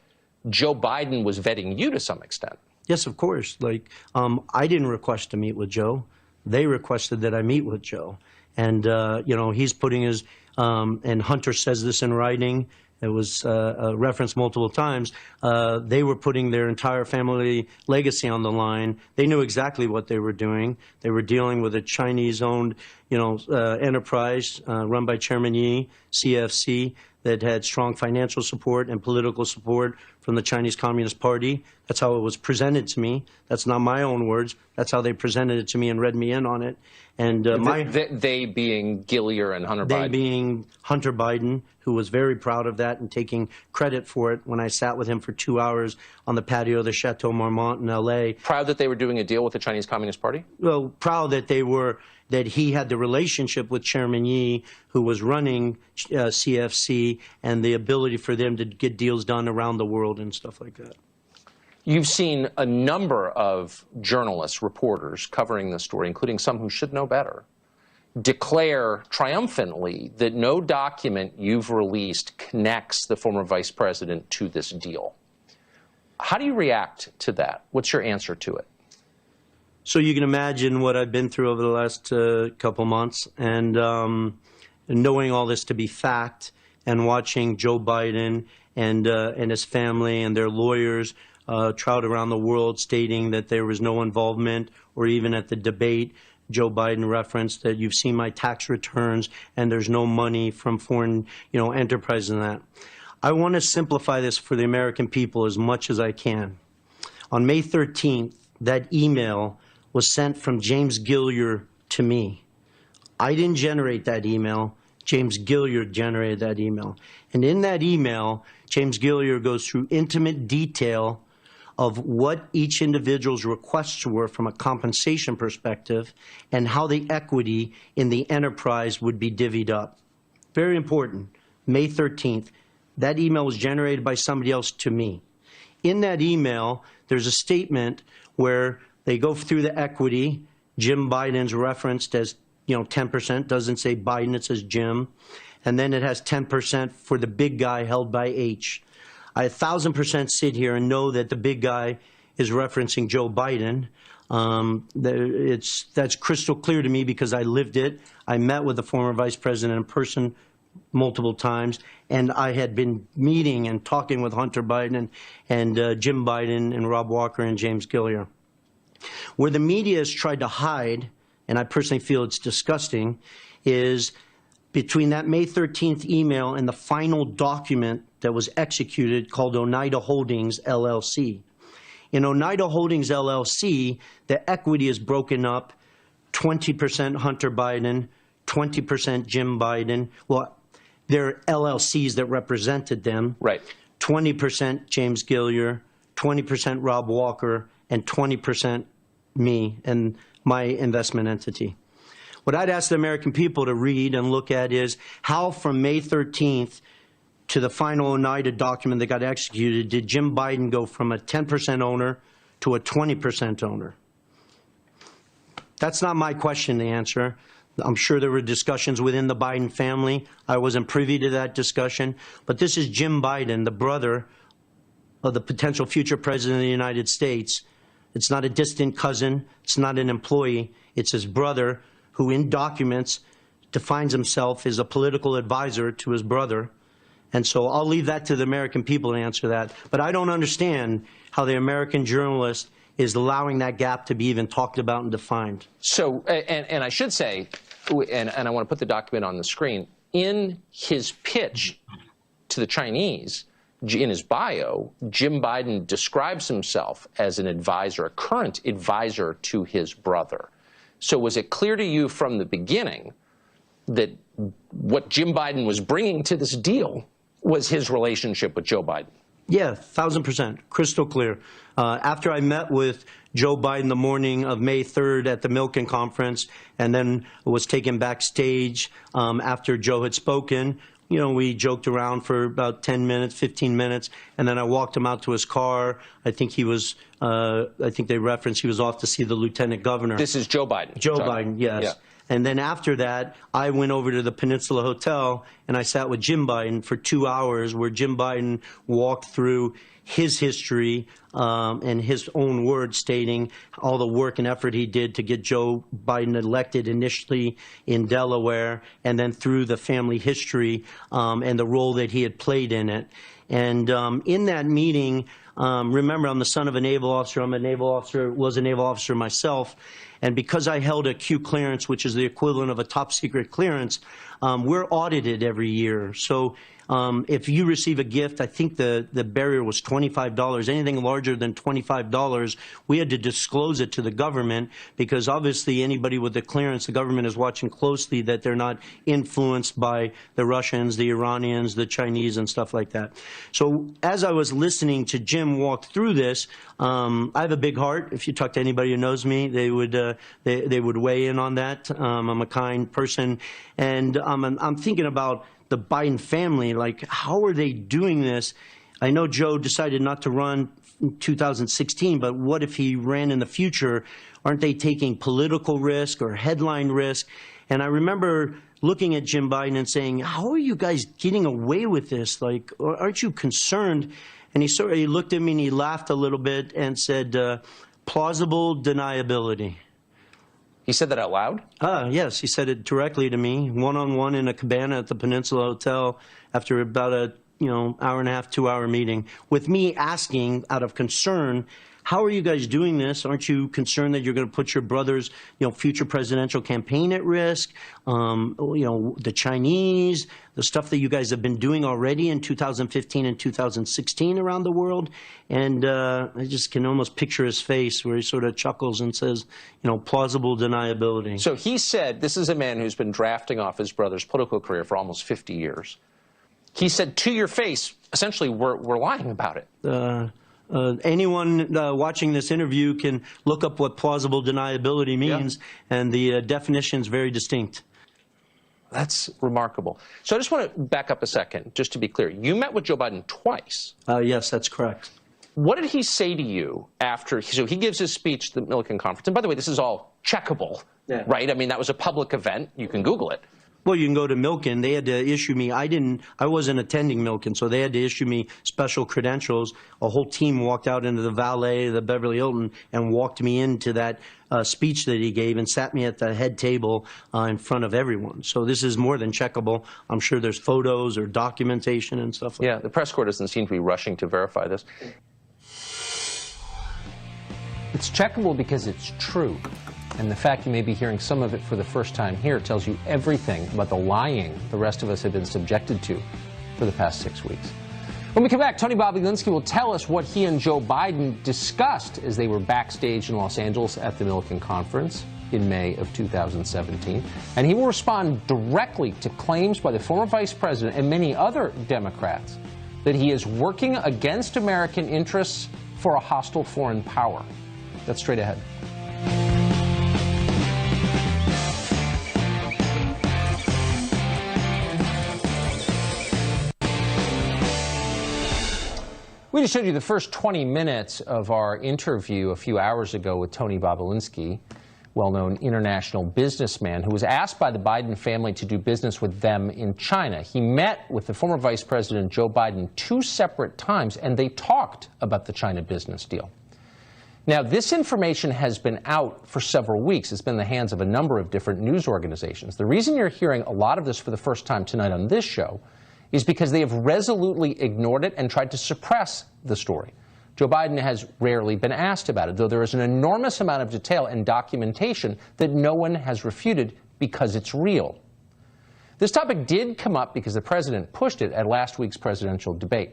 Joe Biden was vetting you to some extent. Yes, of course. I didn't request to meet with Joe. They requested that I meet with Joe. And, he's putting his, and Hunter says this in writing, it was referenced multiple times, they were putting their entire family legacy on the line. They knew exactly what they were doing. They were dealing with a Chinese-owned, enterprise run by Chairman Yi, CFC, that had strong financial support and political support from the Chinese Communist Party. That's how it was presented to me. That's not my own words. That's how they presented it to me and read me in on it. And they being Gillier and Hunter Biden? They being Hunter Biden, who was very proud of that and taking credit for it when I sat with him for 2 hours on the patio of the Chateau Marmont in L.A. Proud that they were doing a deal with the Chinese Communist Party? Well, proud that that he had the relationship with Chairman Yi, who was running CFC, and the ability for them to get deals done around the world and stuff like that. You've seen a number of journalists, reporters covering this story, including some who should know better, declare triumphantly that no document you've released connects the former vice president to this deal. How do you react to that? What's your answer to it? So you can imagine what I've been through over the last couple months, and knowing all this to be fact, and watching Joe Biden and his family and their lawyers trout around the world stating that there was no involvement, or even at the debate, Joe Biden referenced that you've seen my tax returns and there's no money from foreign enterprises and that. I want to simplify this for the American people as much as I can. On May 13th, that email was sent from James Gillier to me. I didn't generate that email. James Gillier generated that email. And in that email, James Gillier goes through intimate detail of what each individual's requests were from a compensation perspective and how the equity in the enterprise would be divvied up. Very important. May 13th, that email was generated by somebody else to me. In that email, there's a statement where They go through the equity. Jim Biden's referenced as 10%, doesn't say Biden, it says Jim. And then it has 10% for the big guy held by H. I 1,000% sit here and know that the big guy is referencing Joe Biden. That's crystal clear to me because I lived it. I met with the former vice president in person multiple times, and I had been meeting and talking with Hunter Biden and Jim Biden and Rob Walker and James Gilliar. Where the media has tried to hide, and I personally feel it's disgusting, is between that May 13th email and the final document that was executed called Oneida Holdings, LLC. In Oneida Holdings, LLC, the equity is broken up 20% Hunter Biden, 20% Jim Biden. Well, there are LLCs that represented them. Right. 20% James Gilliar, 20% Rob Walker, and 20% me and my investment entity. What I'd ask the American people to read and look at is how from May 13th to the final Oneida document that got executed did Jim Biden go from a 10% owner to a 20% owner? That's not my question to answer. I'm sure there were discussions within the Biden family. I wasn't privy to that discussion. But this is Jim Biden, the brother of the potential future president of the United States. It's not a distant cousin. It's not an employee. It's his brother who in documents defines himself as a political advisor to his brother. And so I'll leave that to the American people to answer that. But I don't understand how the American journalist is allowing that gap to be even talked about and defined. So, and I should say, and I want to put the document on the screen, in his pitch to the Chinese, in his bio, Jim Biden describes himself as an advisor, a current advisor to his brother. So was it clear to you from the beginning that what Jim Biden was bringing to this deal was his relationship with Joe Biden? Yeah, 1,000%, crystal clear. After I met with Joe Biden the morning of May 3rd at the Milken conference and then was taken backstage after Joe had spoken, we joked around for about 10 minutes, 15 minutes, and then I walked him out to his car. I think he was, I think they referenced he was off to see the lieutenant governor. This is Joe Biden. Joe Biden, yes. Yeah. And then after that, I went over to the Peninsula Hotel and I sat with Jim Biden for 2 hours where Jim Biden walked through his history and his own words stating all the work and effort he did to get Joe Biden elected initially in Delaware and then through the family history and the role that he had played in it. And in that meeting, remember, I'm the son of a naval officer. I'm a naval officer, was a naval officer myself. And because I held a Q clearance, which is the equivalent of a top secret clearance, we're audited every year. So if you receive a gift, I think the barrier was $25. Anything larger than $25, we had to disclose it to the government because obviously anybody with a clearance, the government is watching closely that they're not influenced by the Russians, the Iranians, the Chinese, and stuff like that. So as I was listening to Jim walk through this, I have a big heart. If you talk to anybody who knows me, they would weigh in on that. I'm a kind person, and I'm thinking about the Biden family, like how are they doing this? I know Joe decided not to run in 2016, but what if he ran in the future? Aren't they taking political risk or headline risk? And I remember looking at Jim Biden and saying, how are you guys getting away with this? Like, aren't you concerned? And he looked at me and he laughed a little bit and said, plausible deniability. He said that out loud? Yes, he said it directly to me, one-on-one in a cabana at the Peninsula Hotel after about a hour and a half, 2-hour meeting, with me asking out of concern, how are you guys doing this? Aren't you concerned that you're going to put your brother's future presidential campaign at risk? The Chinese, the stuff that you guys have been doing already in 2015 and 2016 around the world. And I just can almost picture his face where he sort of chuckles and says, plausible deniability. So he said, this is a man who's been drafting off his brother's political career for almost 50 years. He said to your face, essentially, we're lying about it. Anyone watching this interview can look up what plausible deniability means, and the definition is very distinct. That's remarkable. So I just want to back up a second, just to be clear. You met with Joe Biden twice. Yes, that's correct. What did he say to you after? So he gives his speech at the Milliken conference. And by the way, this is all checkable, right? I mean, that was a public event. You can Google it. Well, you can go to Milken. They had to issue me. I wasn't attending Milken, so they had to issue me special credentials. A whole team walked out into the valet, the Beverly Hilton, and walked me into that speech that he gave and sat me at the head table in front of everyone. So this is more than checkable. I'm sure there's photos or documentation and stuff like that. Yeah, the press corps doesn't seem to be rushing to verify this. It's checkable because it's true. And the fact you may be hearing some of it for the first time here tells you everything about the lying the rest of us have been subjected to for the past 6 weeks. When we come back, Tony Bobulinski will tell us what he and Joe Biden discussed as they were backstage in Los Angeles at the Milliken Conference in May of 2017. And he will respond directly to claims by the former vice president and many other Democrats that he is working against American interests for a hostile foreign power. That's straight ahead. We just showed you the first 20 minutes of our interview a few hours ago with Tony Bobulinski, well-known international businessman who was asked by the Biden family to do business with them in China. He met with the former Vice President Joe Biden 2 separate times, and they talked about the China business deal. Now, this information has been out for several weeks. It's been in the hands of a number of different news organizations. The reason you're hearing a lot of this for the first time tonight on this show is because they have resolutely ignored it and tried to suppress the story. Joe Biden has rarely been asked about it, though there is an enormous amount of detail and documentation that no one has refuted because it's real. This topic did come up because the president pushed it at last week's presidential debate.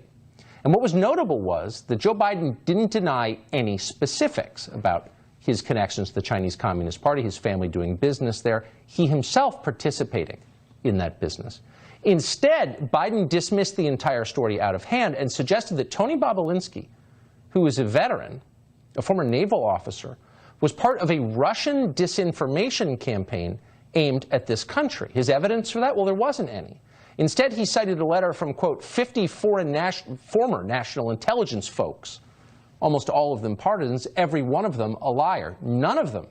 And what was notable was that Joe Biden didn't deny any specifics about his connections to the Chinese Communist Party, his family doing business there, he himself participating in that business. Instead, Biden dismissed the entire story out of hand and suggested that Tony Bobulinski, who is a veteran, a former naval officer, was part of a Russian disinformation campaign aimed at this country. His evidence for that? Well, there wasn't any. Instead, he cited a letter from, quote, 50 former national intelligence folks, almost all of them partisans, every one of them a liar. None of them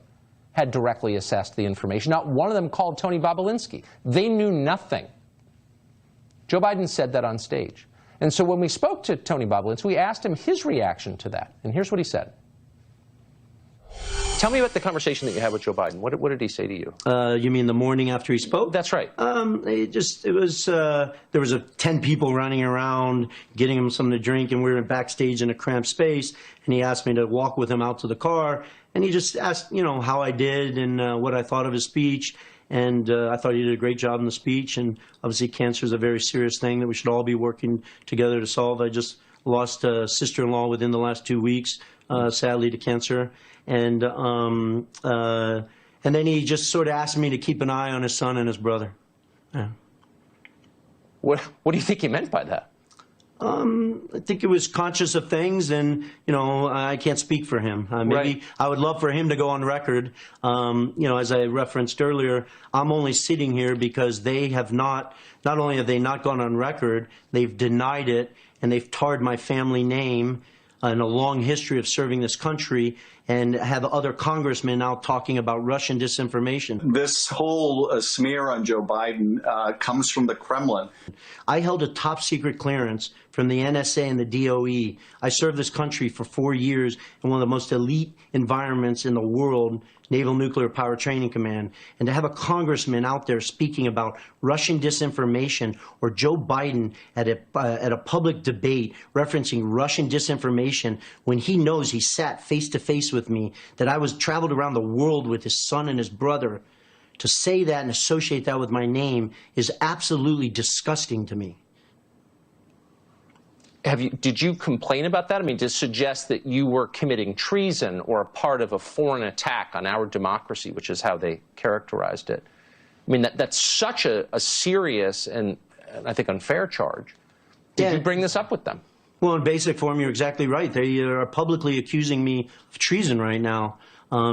had directly assessed the information. Not one of them called Tony Bobulinski. They knew nothing. Joe Biden said that on stage. And so when we spoke to Tony Bobulinski, we asked him his reaction to that. And here's what he said. Tell me about the conversation that you had with Joe Biden. What did he say to you? You mean the morning after he spoke? That's right. There was 10 people running around, getting him something to drink, and we were backstage in a cramped space, and he asked me to walk with him out to the car, and he just asked, how I did and what I thought of his speech. And I thought he did a great job in the speech. And obviously, cancer is a very serious thing that we should all be working together to solve. I just lost a sister-in-law within the last 2 weeks, sadly, to cancer. And then he just sort of asked me to keep an eye on his son and his brother. Yeah. What do you think he meant by that? I think he was conscious of things, and I can't speak for him. Maybe right. I would love for him to go on record. As I referenced earlier, I'm only sitting here because they have not only have they not gone on record, they've denied it, and they've tarred my family name and a long history of serving this country, and have other congressmen now talking about Russian disinformation. This whole smear on Joe Biden comes from the Kremlin. I held a top secret clearance from the NSA and the DOE. I served this country for 4 years in one of the most elite environments in the world, Naval Nuclear Power Training Command. And to have a congressman out there speaking about Russian disinformation, or Joe Biden at a public debate referencing Russian disinformation when he knows he sat face to face with me, that I traveled around the world with his son and his brother, to say that and associate that with my name is absolutely disgusting to me. Did you complain about that? I mean, to suggest that you were committing treason or a part of a foreign attack on our democracy, which is how they characterized it. I mean, that's such a serious and I think unfair charge. Did you bring this up with them? Well, in basic form, you're exactly right. They are publicly accusing me of treason right now.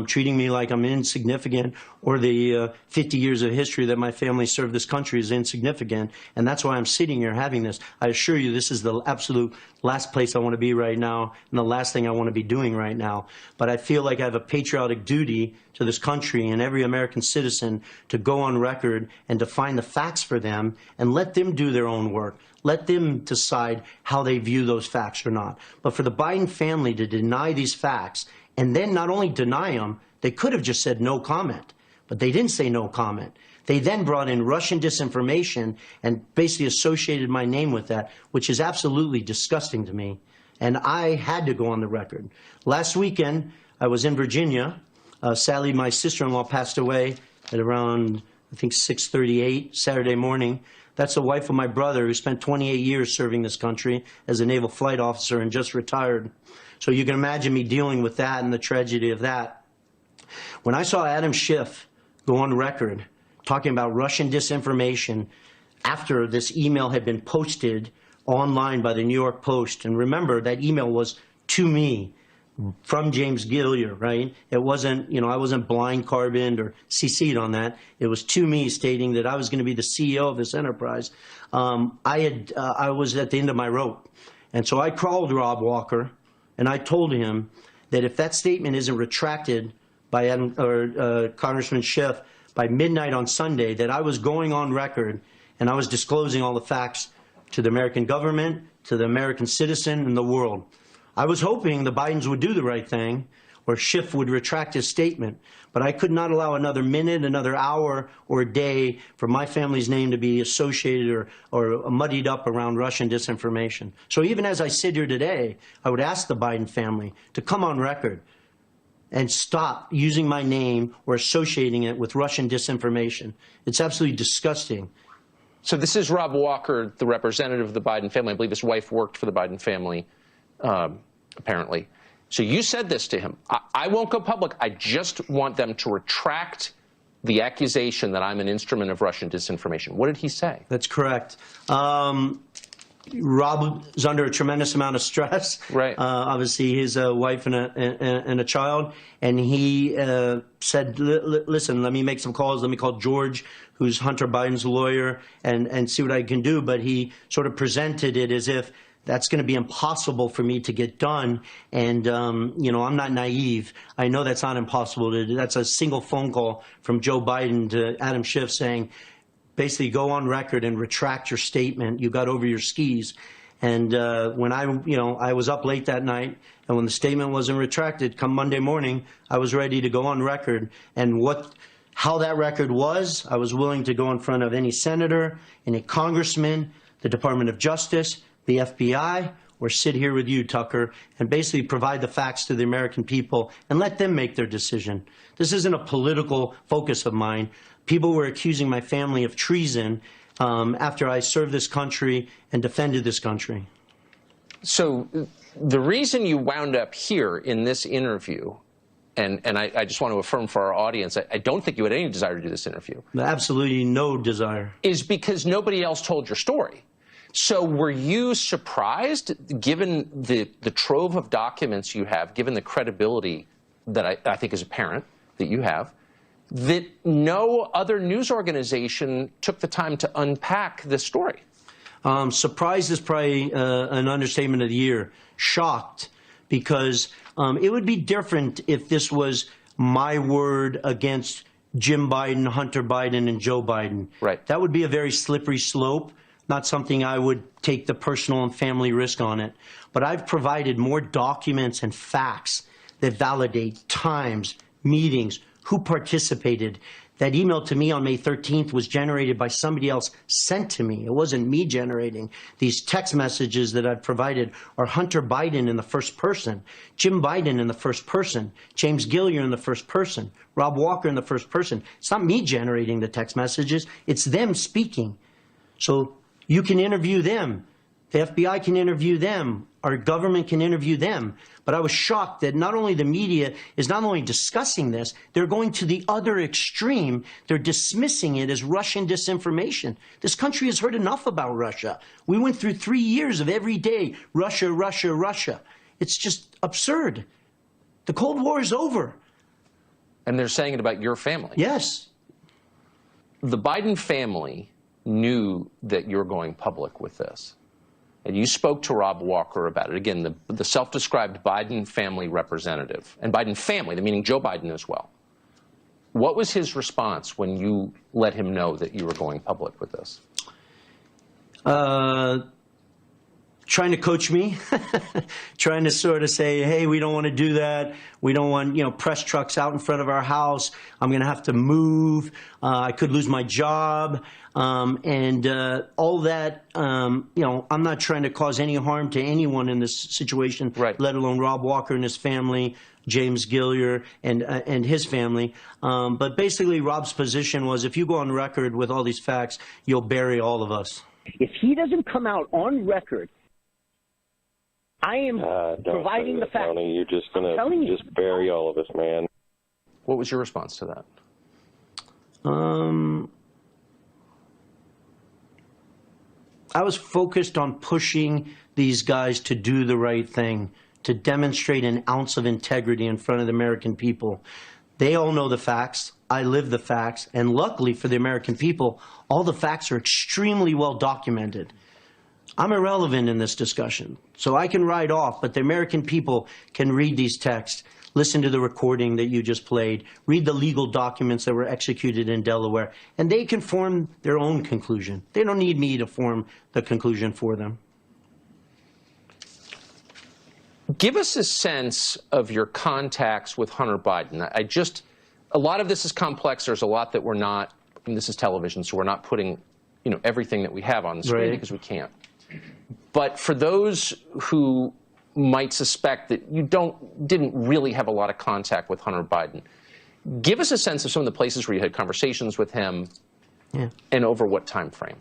treating me like I'm insignificant, or the 50 years of history that my family served this country is insignificant. And that's why I'm sitting here having this. I assure you, this is the absolute last place I want to be right now, and the last thing I want to be doing right now. But I feel like I have a patriotic duty to this country and every American citizen to go on record and to find the facts for them and let them do their own work. Let them decide how they view those facts or not. But for the Biden family to deny these facts, and then not only deny them, they could have just said no comment. But they didn't say no comment. They then brought in Russian disinformation and basically associated my name with that, which is absolutely disgusting to me. And I had to go on the record. Last weekend, I was in Virginia. Sadly, my sister-in-law passed away at around, I think, 6:38 Saturday morning. That's the wife of my brother, who spent 28 years serving this country as a naval flight officer and just retired. So you can imagine me dealing with that and the tragedy of that. When I saw Adam Schiff go on record talking about Russian disinformation after this email had been posted online by the New York Post, and remember, that email was to me from James Gilliar, right? It wasn't, I wasn't blind carboned or CC'd on that. It was to me stating that I was going to be the CEO of this enterprise. I was at the end of my rope. And so I called Rob Walker and I told him that if that statement isn't retracted by Congressman Schiff by midnight on Sunday, that I was going on record and I was disclosing all the facts to the American government, to the American citizen, and the world. I was hoping the Bidens would do the right thing, or Schiff would retract his statement, but I could not allow another minute, another hour, or a day for my family's name to be associated or muddied up around Russian disinformation. So even as I sit here today, I would ask the Biden family to come on record and stop using my name or associating it with Russian disinformation. It's absolutely disgusting. So this is Rob Walker, the representative of the Biden family. I believe his wife worked for the Biden family, apparently. So you said this to him. I won't go public. I just want them to retract the accusation that I'm an instrument of Russian disinformation. What did he say? That's correct. Rob is under a tremendous amount of stress. Right. Obviously, his wife and a child. And he said, listen, let me make some calls. Let me call George, who's Hunter Biden's lawyer, and see what I can do. But he sort of presented it as if that's going to be impossible for me to get done. And, I'm not naive. I know that's not impossible to do. That's a single phone call from Joe Biden to Adam Schiff saying, basically, go on record and retract your statement. You got over your skis. And when I was up late that night, and when the statement wasn't retracted, come Monday morning, I was ready to go on record. And how that record was, I was willing to go in front of any senator, any congressman, the Department of Justice, the FBI, or sit here with you, Tucker, and basically provide the facts to the American people and let them make their decision. This isn't a political focus of mine. People were accusing my family of treason after I served this country and defended this country. So the reason you wound up here in this interview, and I just want to affirm for our audience, I don't think you had any desire to do this interview. Absolutely no desire. Is because nobody else told your story. So were you surprised, given the trove of documents you have, given the credibility that I think is apparent that you have, that no other news organization took the time to unpack this story? Surprised is probably an understatement of the year. Shocked, because it would be different if this was my word against Jim Biden, Hunter Biden, and Joe Biden. Right. That would be a very slippery slope, not something I would take the personal and family risk on it. But I've provided more documents and facts that validate times, meetings, who participated. That email to me on May 13th was generated by somebody else sent to me. It wasn't me generating. These text messages that I've provided are Hunter Biden in the first person, Jim Biden in the first person, James Gilliar in the first person, Rob Walker in the first person. It's not me generating the text messages. It's them speaking. So you can interview them. The FBI can interview them. Our government can interview them. But I was shocked that not only the media is not only discussing this, they're going to the other extreme. They're dismissing it as Russian disinformation. This country has heard enough about Russia. We went through 3 years of every day, Russia, Russia, Russia. It's just absurd. The Cold War is over. And they're saying it about your family? Yes. The Biden family knew that you're going public with this. And you spoke to Rob Walker about it. Again, the self-described Biden family representative. And Biden family, meaning Joe Biden as well. What was his response when you let him know that you were going public with this? Trying to coach me, trying to sort of say, hey, we don't want to do that. We don't want, press trucks out in front of our house. I'm going to have to move. I could lose my job. And all that, I'm not trying to cause any harm to anyone in this situation, right, let alone Rob Walker and his family, James Gilliar and his family. But basically, Rob's position was, if you go on record with all these facts, you'll bury all of us. If he doesn't come out on record, I am providing the facts. Tony, you're just going to just bury all of us, man. What was your response to that? I was focused on pushing these guys to do the right thing, to demonstrate an ounce of integrity in front of the American people. They all know the facts. I live the facts. And luckily for the American people, all the facts are extremely well documented. I'm irrelevant in this discussion, so I can ride off, but the American people can read these texts, listen to the recording that you just played, read the legal documents that were executed in Delaware, and they can form their own conclusion. They don't need me to form the conclusion for them. Give us a sense of your contacts with Hunter Biden. A lot of this is complex. There's a lot that we're not, this is television, so we're not putting, everything that we have on the screen because we can't. But for those who might suspect that you didn't really have a lot of contact with Hunter Biden, give us a sense of some of the places where you had conversations with him and over what time frame.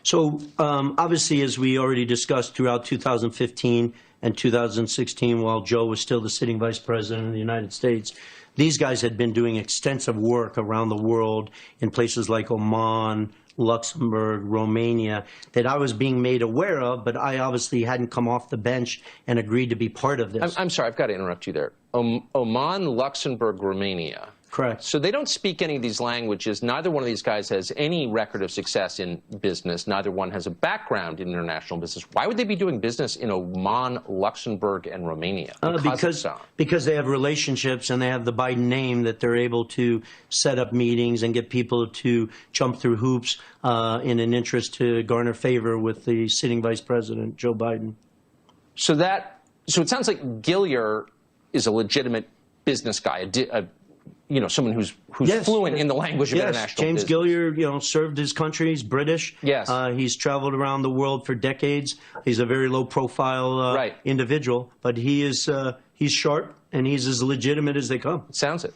So obviously, as we already discussed throughout 2015 and 2016, while Joe was still the sitting vice president of the United States, these guys had been doing extensive work around the world in places like Oman, Luxembourg, Romania, that I was being made aware of, but I obviously hadn't come off the bench and agreed to be part of this. I'm sorry, I've got to interrupt you there. Oman, Luxembourg, Romania. Correct. So they don't speak any of these languages. Neither one of these guys has any record of success in business. Neither one has a background in international business. Why would they be doing business in Oman, Luxembourg, and Romania? Because they have relationships and they have the Biden name that they're able to set up meetings and get people to jump through hoops in an interest to garner favor with the sitting vice president, Joe Biden. So it sounds like Gilliar is a legitimate business guy, someone who's fluent in the language of international James business. Gilliar, served his country. He's British. Yes. He's traveled around the world for decades. He's a very low-profile individual, but he's sharp and he's as legitimate as they come. Sounds it.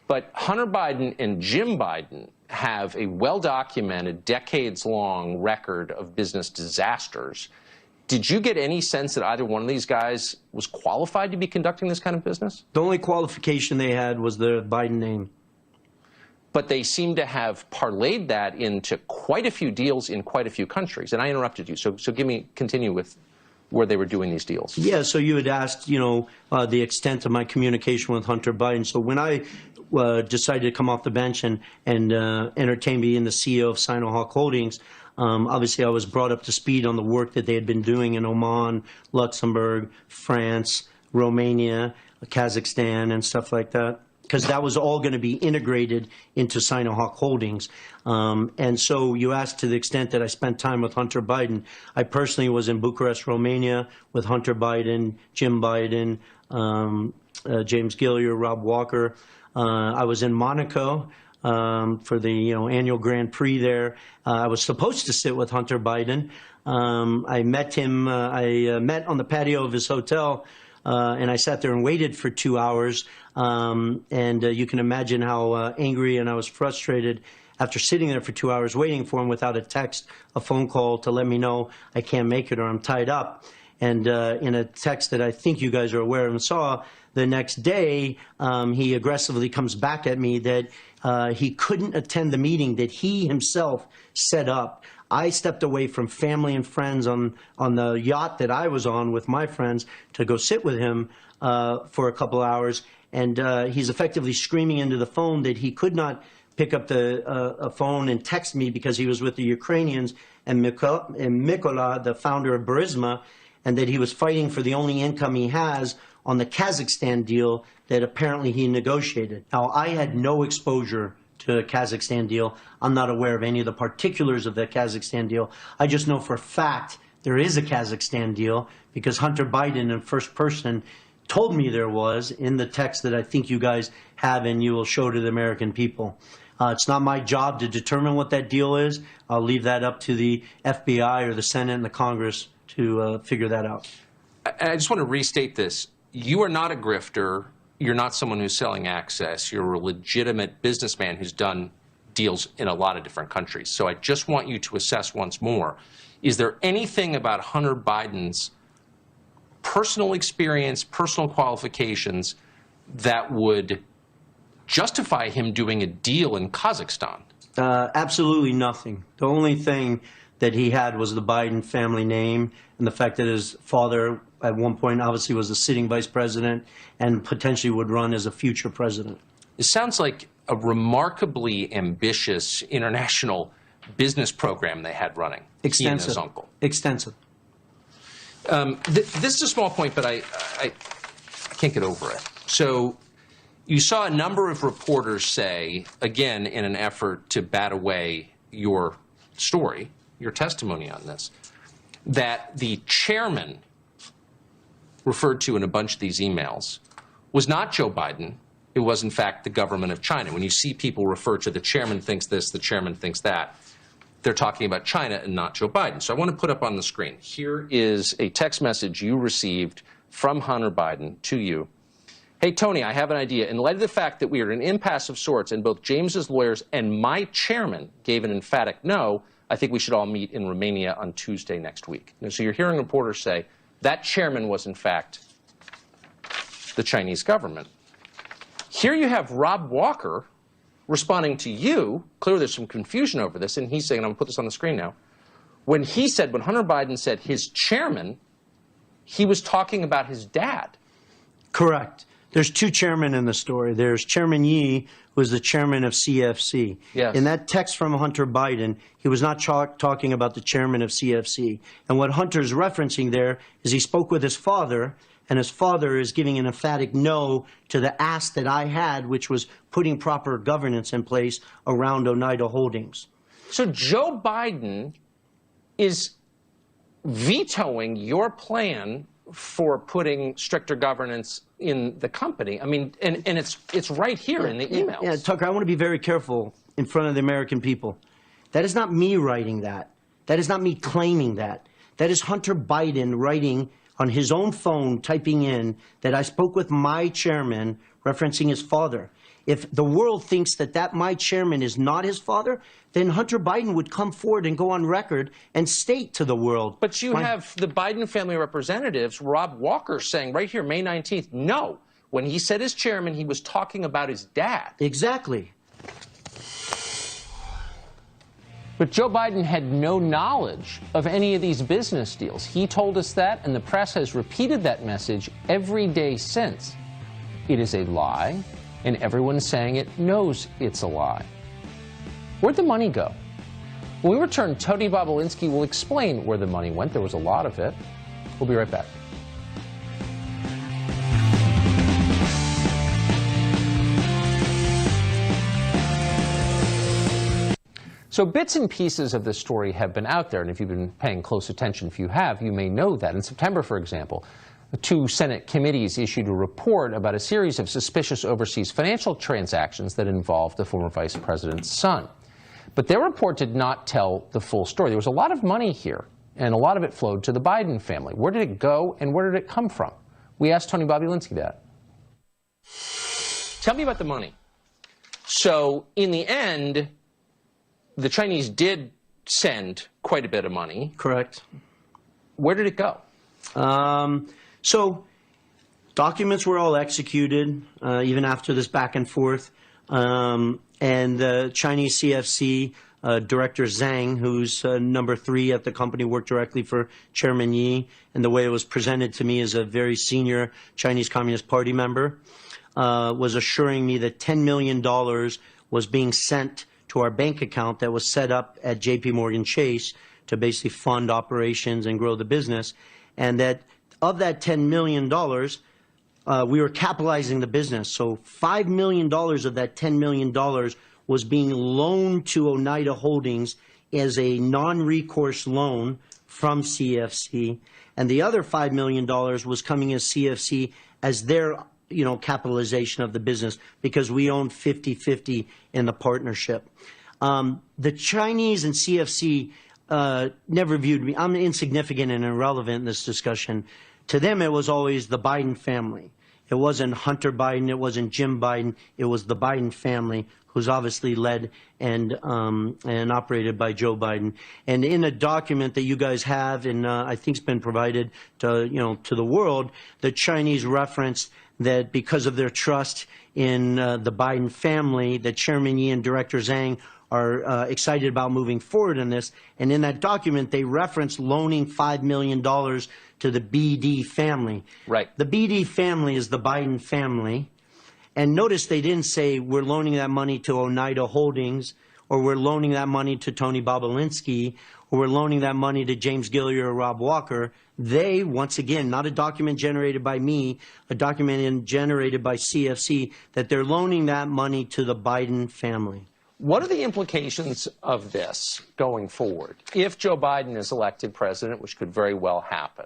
But Hunter Biden and Jim Biden have a well-documented, decades-long record of business disasters. Did you get any sense that either one of these guys was qualified to be conducting this kind of business? The only qualification they had was the Biden name. But they seem to have parlayed that into quite a few deals in quite a few countries. And I interrupted you, so continue with where they were doing these deals. Yeah, so you had asked, the extent of my communication with Hunter Biden. So when I decided to come off the bench and entertain being the CEO of Sinohawk Holdings, obviously, I was brought up to speed on the work that they had been doing in Oman, Luxembourg, France, Romania, Kazakhstan, and stuff like that, because that was all going to be integrated into Sinohawk Holdings. And so you asked to the extent that I spent time with Hunter Biden. I personally was in Bucharest, Romania, with Hunter Biden, Jim Biden, James Gilliar, Rob Walker. I was in Monaco for the annual Grand Prix there. I was supposed to sit with Hunter Biden. I met him. I met on the patio of his hotel, and I sat there and waited for 2 hours. And you can imagine how angry and I was frustrated after sitting there for 2 hours waiting for him without a text, a phone call to let me know I can't make it or I'm tied up. And in a text that I think you guys are aware of and saw, the next day he aggressively comes back at me that he couldn't attend the meeting that he himself set up. I stepped away from family and friends on the yacht that I was on with my friends to go sit with him for a couple hours. and he's effectively screaming into the phone that he could not pick up a phone and text me because he was with the Ukrainians and Mykola, the founder of Burisma, and that he was fighting for the only income he has on the Kazakhstan deal that apparently he negotiated. Now, I had no exposure to a Kazakhstan deal. I'm not aware of any of the particulars of the Kazakhstan deal. I just know for a fact there is a Kazakhstan deal because Hunter Biden in first person told me there was in the text that I think you guys have and you will show to the American people. It's not my job to determine what that deal is. I'll leave that up to the FBI or the Senate and the Congress to figure that out. I just want to restate this. You are not a grifter. You're not someone who's selling access. You're a legitimate businessman who's done deals in a lot of different countries. So I just want you to assess once more, is there anything about Hunter Biden's personal experience, personal qualifications that would justify him doing a deal in Kazakhstan? Absolutely nothing. The only thing that he had was the Biden family name and the fact that his father at one point obviously was a sitting vice president and potentially would run as a future president. It sounds like a remarkably ambitious international business program they had running. Extensive. He and his uncle. Extensive. This is a small point, but I can't get over it. So you saw a number of reporters say, again, in an effort to bat away your story, your testimony on this, that the chairman referred to in a bunch of these emails was not Joe Biden. It was, in fact, the government of China. When you see people refer to the chairman thinks this, the chairman thinks that, they're talking about China and not Joe Biden. So I want to put up on the screen. Here is a text message you received from Hunter Biden to you. Hey, Tony, I have an idea. In light of the fact that we are in an impasse of sorts and both James's lawyers and my chairman gave an emphatic no, I think we should all meet in Romania on Tuesday next week. And so you're hearing reporters say that chairman was, in fact, the Chinese government. Here you have Rob Walker responding to you. Clearly there's some confusion over this, and he's saying, and I'm going to put this on the screen now, when Hunter Biden said his chairman, he was talking about his dad. Correct. There's two chairmen in the story. There's Chairman Yi, who is the chairman of CFC. Yes. In that text from Hunter Biden, he was not talking about the chairman of CFC. And what Hunter's referencing there is he spoke with his father, and his father is giving an emphatic no to the ask that I had, which was putting proper governance in place around Oneida Holdings. So Joe Biden is vetoing your plan for putting stricter governance in the company. I mean, and it's right here in the emails. Yeah, Tucker, I want to be very careful in front of the American people. That is not me writing that. That is not me claiming that. That is Hunter Biden writing on his own phone, typing in that I spoke with my chairman, referencing his father. If the world thinks that my chairman is not his father, then Hunter Biden would come forward and go on record and state to the world. But you have the Biden family representatives, Rob Walker, saying right here, May 19th, no. When he said his chairman, he was talking about his dad. Exactly. But Joe Biden had no knowledge of any of these business deals. He told us that, and the press has repeated that message every day since. It is a lie, and everyone saying it knows it's a lie. Where'd the money go? When we return, Tony Bobulinski will explain where the money went. There was a lot of it. We'll be right back. So bits and pieces of this story have been out there, and if you've been paying close attention, if you have, you may know that. In September, for example, the two Senate committees issued a report about a series of suspicious overseas financial transactions that involved the former vice president's son. But their report did not tell the full story. There was a lot of money here, and a lot of it flowed to the Biden family. Where did it go, and where did it come from? We asked Tony Bobulinski that. Tell me about the money. So, in the end, the Chinese did send quite a bit of money. Correct. Where did it go? So documents were all executed, even after this back and forth. And the Chinese CFC director Zhang, who's number 3 at the company, worked directly for Chairman Yi. And the way it was presented to me as a very senior Chinese Communist Party member. was assuring me that $10 million was being sent to our bank account that was set up at JP Morgan Chase to basically fund operations and grow the business, and that of that $10 million, we were capitalizing the business. So $5 million of that $10 million was being loaned to Oneida Holdings as a non-recourse loan from CFC, and the other $5 million was coming as CFC as their capitalization of the business, because we own 50-50 in the partnership. The Chinese and CFC never viewed me. I'm insignificant and irrelevant in this discussion. To them, it was always the Biden family. It wasn't Hunter Biden. It wasn't Jim Biden. It was the Biden family, who's obviously led and operated by Joe Biden. And in a document that you guys have, and I think it's been provided to to the world, the Chinese referenced that because of their trust in the Biden family, that Chairman Yi and Director Zhang are excited about moving forward in this. And in that document, they reference loaning $5 million to the BD family. Right. The BD family is the Biden family. And notice they didn't say we're loaning that money to Oneida Holdings, or we're loaning that money to Tony Bobulinski, or we're loaning that money to James Gilliar or Rob Walker. They, once again, not a document generated by me, a document generated by CFC, that they're loaning that money to the Biden family. What are the implications of this going forward? If Joe Biden is elected president, which could very well happen,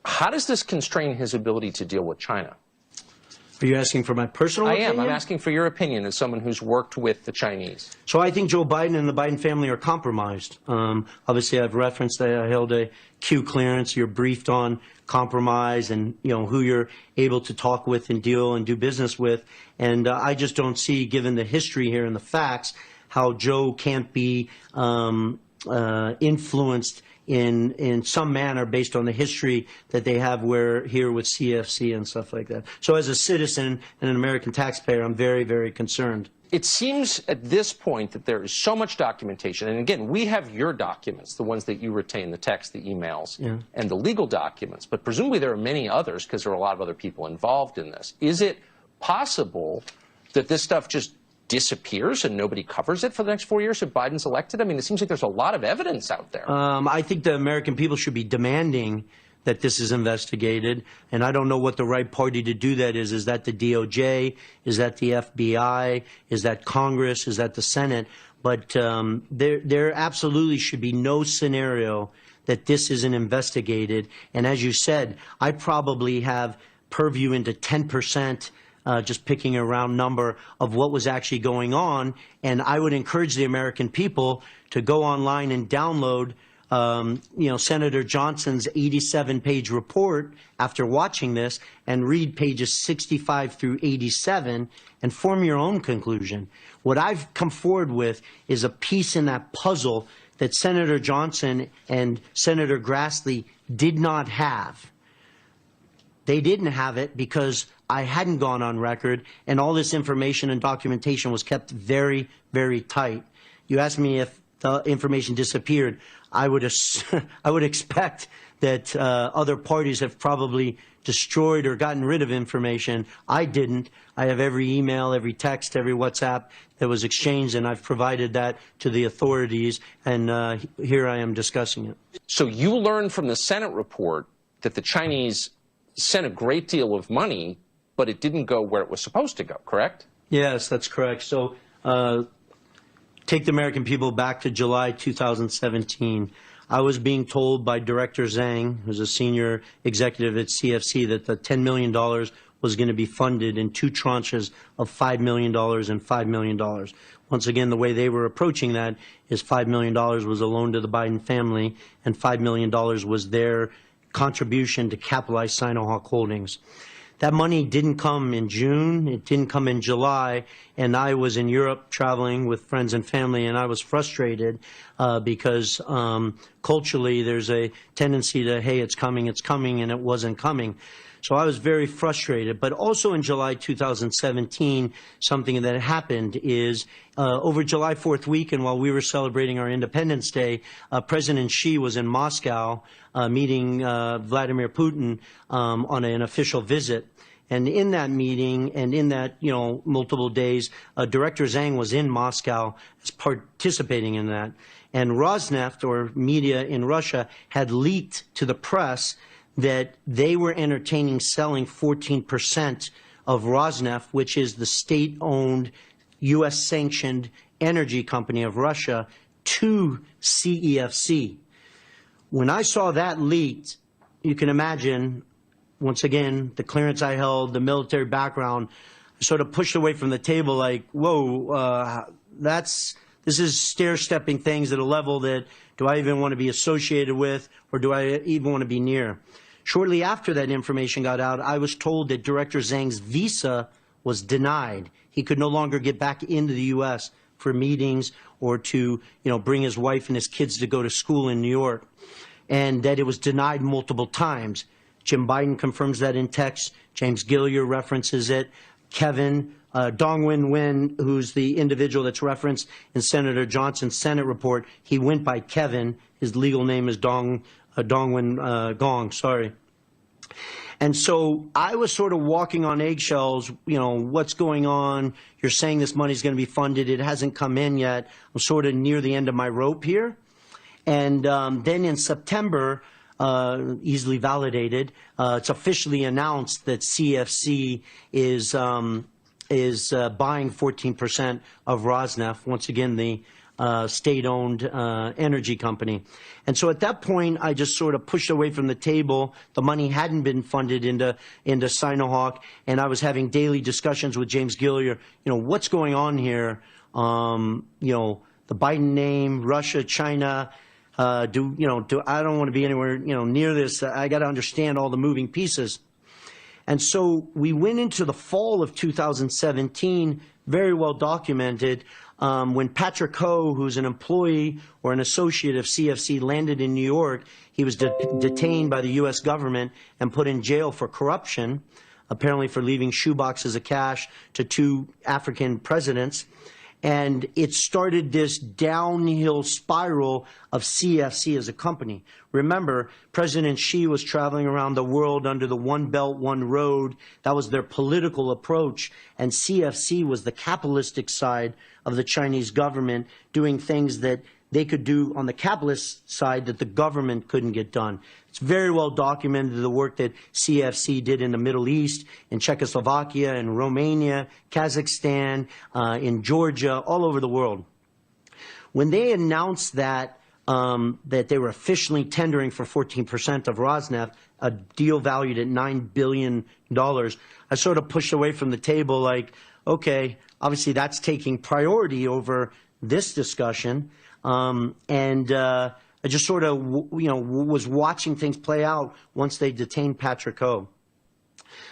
how does this constrain his ability to deal with China? Are you asking for my personal opinion? I am. I'm asking for your opinion as someone who's worked with the Chinese. So I think Joe Biden and the Biden family are compromised. Obviously, I've referenced that I held a Q clearance. You're briefed on compromise and who you're able to talk with and deal and do business with. And I just don't see, given the history here and the facts, how Joe can't be influenced in some manner based on the history that they have here with CFC and stuff like that. So as a citizen and an American taxpayer, I'm very, very concerned. It seems at this point that there is so much documentation, and again, we have your documents, the ones that you retain, the text, the emails, and the legal documents, but presumably there are many others because there are a lot of other people involved in this. Is it possible that this stuff just disappears and nobody covers it for the next 4 years if Biden's elected? I mean, it seems like there's a lot of evidence out there. I think the American people should be demanding that this is investigated, and I don't know what the right party to do that is. Is that the DOJ? Is that the FBI? Is that Congress? Is that the Senate? But there absolutely should be no scenario that this isn't investigated. And as you said, I probably have purview into 10%, just picking a round number, of what was actually going on. And I would encourage the American people to go online and download Senator Johnson's 87-page report after watching this, and read pages 65 through 87 and form your own conclusion. What I've come forward with is a piece in that puzzle that Senator Johnson and Senator Grassley did not have. They didn't have it because I hadn't gone on record, and all this information and documentation was kept very, very tight. You asked me if the information disappeared. I would expect that other parties have probably destroyed or gotten rid of information. I didn't. I have every email, every text, every WhatsApp that was exchanged, and I've provided that to the authorities, and here I am discussing it. So you learned from the Senate report that the Chinese sent a great deal of money, but it didn't go where it was supposed to go, correct? Yes, that's correct. So take the American people back to July 2017. I was being told by Director Zhang, who's a senior executive at CFC, that the $10 million was going to be funded in 2 tranches of $5 million and $5 million. Once again, the way they were approaching that is $5 million was a loan to the Biden family, and $5 million was their contribution to capitalize Sinohawk Holdings. That money didn't come in June, it didn't come in July, and I was in Europe traveling with friends and family, and I was frustrated because culturally there's a tendency to, hey, it's coming, and it wasn't coming. So I was very frustrated. But also in July 2017, something that happened is over July 4th weekend, while we were celebrating our Independence Day, President Xi was in Moscow meeting Vladimir Putin on an official visit. And in that meeting and in that, multiple days, Director Zhang was in Moscow as participating in that. And Rosneft, or media in Russia, had leaked to the press that they were entertaining selling 14% of Rosneft, which is the state-owned, U.S.-sanctioned energy company of Russia, to CEFC. When I saw that leaked, you can imagine, once again, the clearance I held, the military background, I sort of pushed away from the table like, whoa, this is stair-stepping things at a level that do I even want to be associated with, or do I even want to be near? Shortly after that information got out, I was told that Director Zhang's visa was denied. He could no longer get back into the U.S. for meetings or to, bring his wife and his kids to go to school in New York, and that it was denied multiple times. Jim Biden confirms that in text. James Gilliar references it. Kevin, Dongwin Wen, who's the individual that's referenced in Senator Johnson's Senate report, he went by Kevin. His legal name is Dongwin Gong, sorry. And so I was sort of walking on eggshells, what's going on? You're saying this money's going to be funded. It hasn't come in yet. I'm sort of near the end of my rope here. And then in September, easily validated, it's officially announced that CFC is buying 14% of Rosneft, once again, the state-owned energy company. And so at that point, I just sort of pushed away from the table. The money hadn't been funded into Sinohawk, and I was having daily discussions with James Gilliar. What's going on here? The Biden name, Russia, China. I don't want to be anywhere near this. I got to understand all the moving pieces. And so we went into the fall of 2017, very well documented, when Patrick Ho, who's an employee or an associate of CFC, landed in New York. He was detained by the U.S. government and put in jail for corruption, apparently for leaving shoeboxes of cash to 2 African presidents. And it started this downhill spiral of CFC as a company. Remember, President Xi was traveling around the world under the One Belt, One Road. That was their political approach. And CFC was the capitalistic side of the Chinese government, doing things that they could do on the capitalist side that the government couldn't get done. It's very well documented, the work that CFC did in the Middle East, in Czechoslovakia, in Romania, Kazakhstan, in Georgia, all over the world. When they announced that they were officially tendering for 14% of Rosneft, a deal valued at $9 billion, I sort of pushed away from the table like, okay, obviously that's taking priority over this discussion. I just sort of, was watching things play out once they detained Patrick Ho.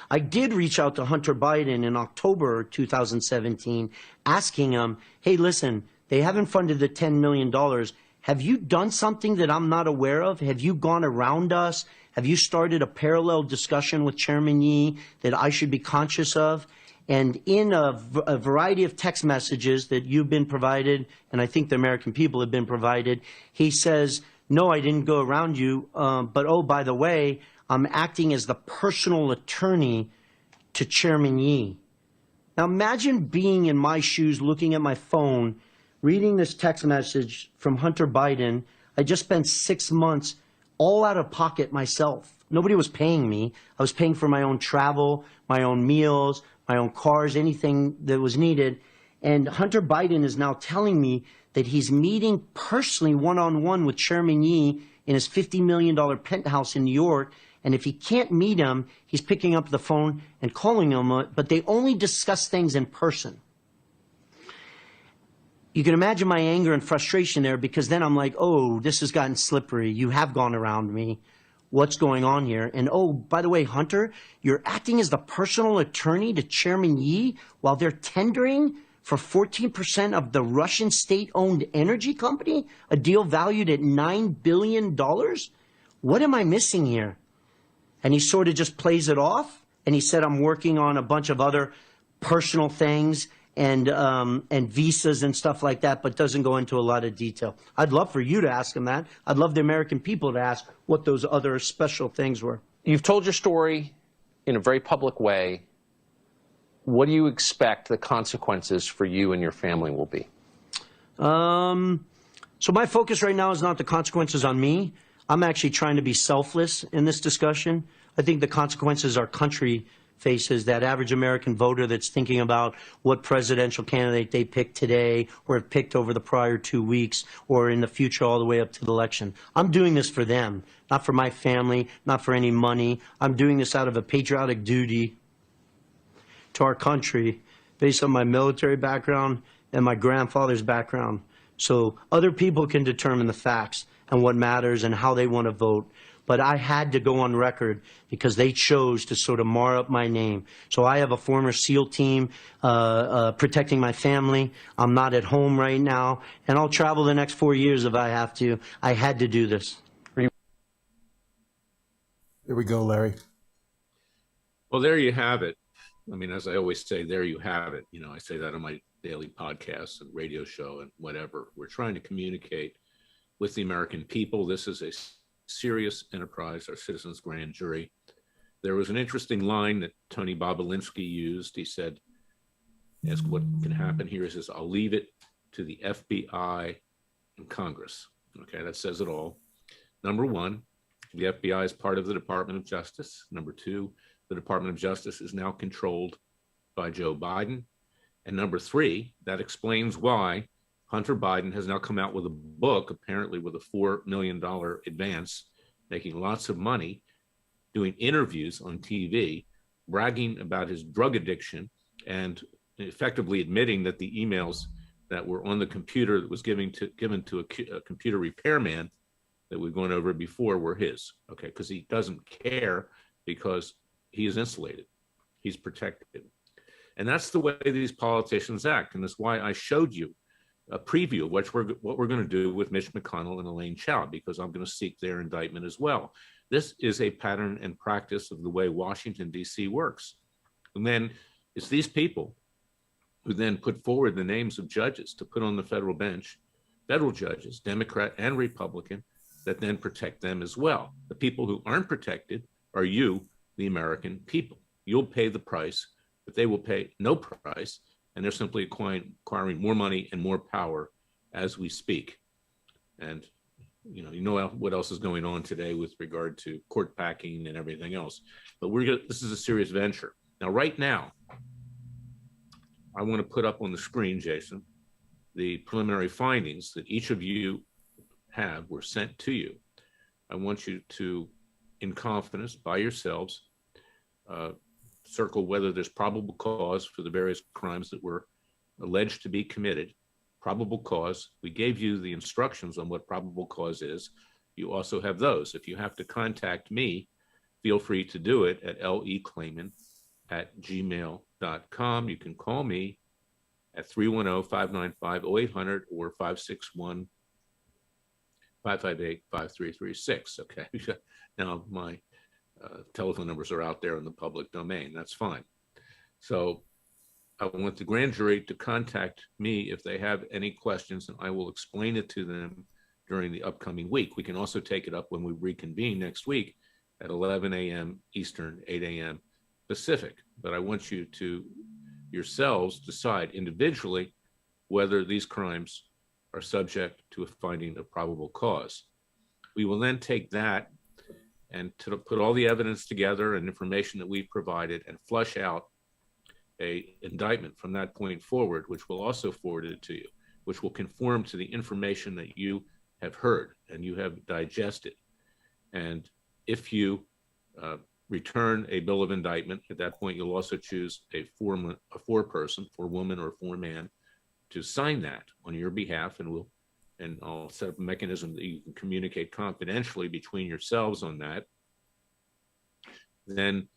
I did reach out to Hunter Biden in October 2017, asking him, hey, listen, they haven't funded the $10 million. Have you done something that I'm not aware of? Have you gone around us? Have you started a parallel discussion with Chairman Yi that I should be conscious of? And in a variety of text messages that you've been provided, and I think the American people have been provided, he says, no, I didn't go around you, but oh, by the way, I'm acting as the personal attorney to Chairman Yi. Now imagine being in my shoes, looking at my phone, reading this text message from Hunter Biden. I just spent 6 months all out of pocket myself. Nobody was paying me. I was paying for my own travel, my own meals, my own cars, anything that was needed. And Hunter Biden is now telling me that he's meeting personally one-on-one with Chairman Yi in his $50 million penthouse in New York. And if he can't meet him, he's picking up the phone and calling him, but they only discuss things in person. You can imagine my anger and frustration there, because then I'm like, oh, this has gotten slippery. You have gone around me. What's going on here? And oh, by the way, Hunter, you're acting as the personal attorney to Chairman Yi while they're tendering for 14% of the Russian state-owned energy company, a deal valued at $9 billion? What am I missing here? And he sort of just plays it off. And he said, I'm working on a bunch of other personal things and visas and stuff like that, but doesn't go into a lot of detail. I'd love for you to ask him that. I'd love the American people to ask what those other special things were. You've told your story in a very public way what do you expect the consequences for you and your family will be? So my focus right now is not the consequences on me. I'm actually trying to be selfless in this discussion. I think the consequences our country faces, that average American voter that's thinking about what presidential candidate they picked today or have picked over the prior 2 weeks or in the future all the way up to the election. I'm doing this for them, not for my family, not for any money. I'm doing this out of a patriotic duty to our country based on my military background and my grandfather's background. So other people can determine the facts and what matters and how they want to vote. But I had to go on record because they chose to sort of mar up my name. So I have a former SEAL team protecting my family. I'm not at home right now, and I'll travel the next 4 years if I have to. I had to do this. There we go, Larry. Well, there you have it. I mean, as I always say, there you have it. You know, I say that on my daily podcasts and radio show and whatever. We're trying to communicate with the American people. This is a serious enterprise, our citizens' grand jury. There was an interesting line that Tony Bobulinski used. He said, ask what can happen here. He says, I'll leave it to the FBI and Congress. Okay, that says it all. Number one, the FBI is part of the Department of Justice. Number two, the Department of Justice is now controlled by Joe Biden. And number three, that explains why Hunter Biden has now come out with a book, apparently with a $4 million advance, making lots of money, doing interviews on TV, bragging about his drug addiction, and effectively admitting that the emails that were on the computer that was given to a computer repairman that we've gone over before were his. Okay, because he doesn't care because he is insulated, he's protected. And that's the way these politicians act. And that's why I showed you a preview of what we're going to do with Mitch McConnell and Elaine Chao, because I'm going to seek their indictment as well. This is a pattern and practice of the way Washington, D.C. works. And then it's these people who then put forward the names of judges to put on the federal bench, federal judges, Democrat and Republican, that then protect them as well. The people who aren't protected are you, the American people. You'll pay the price, but they will pay no price. And they're simply acquiring more money and more power as we speak. And you know what else is going on today with regard to court packing and everything else. But this is a serious venture. Now, right now, I want to put up on the screen, Jason, the preliminary findings that each of you were sent to you. I want you to, in confidence, by yourselves, circle whether there's probable cause for the various crimes that were alleged to be committed. Probable cause. We gave you the instructions on what probable cause is. You also have those. If you have to contact me, feel free to do it at leklayman@gmail.com. You can call me at 310-595-0800 or 561-558-5336. Okay. Now my telephone numbers are out there in the public domain. That's fine. So I want the grand jury to contact me if they have any questions, and I will explain it to them during the upcoming week. We can also take it up when we reconvene next week at 11 a.m. Eastern, 8 a.m. Pacific. But I want you to yourselves decide individually whether these crimes are subject to a finding of probable cause. We will then take that and to put all the evidence together and information that we've provided and flush out an indictment from that point forward, which will also forward it to you, which will conform to the information that you have heard and you have digested. And if you return a bill of indictment, at that point, you'll also choose a foreperson, forewoman or foreman, to sign that on your behalf, and I'll set up a mechanism that you can communicate confidentially between yourselves on that. Then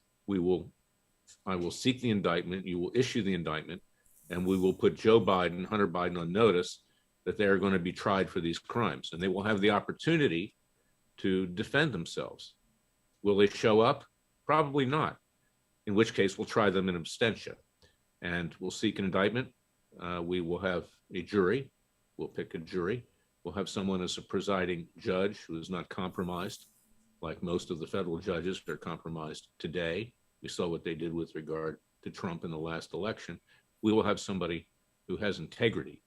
I will seek the indictment, you will issue the indictment, and we will put Joe Biden, Hunter Biden, on notice that they are going to be tried for these crimes, and they will have the opportunity to defend themselves. Will they show up? Probably not, in which case we'll try them in absentia, and we'll seek an indictment. We will have a jury. We'll pick a jury. We'll have someone as a presiding judge who is not compromised, like most of the federal judges are compromised today. We saw what they did with regard to Trump in the last election. We will have somebody who has integrity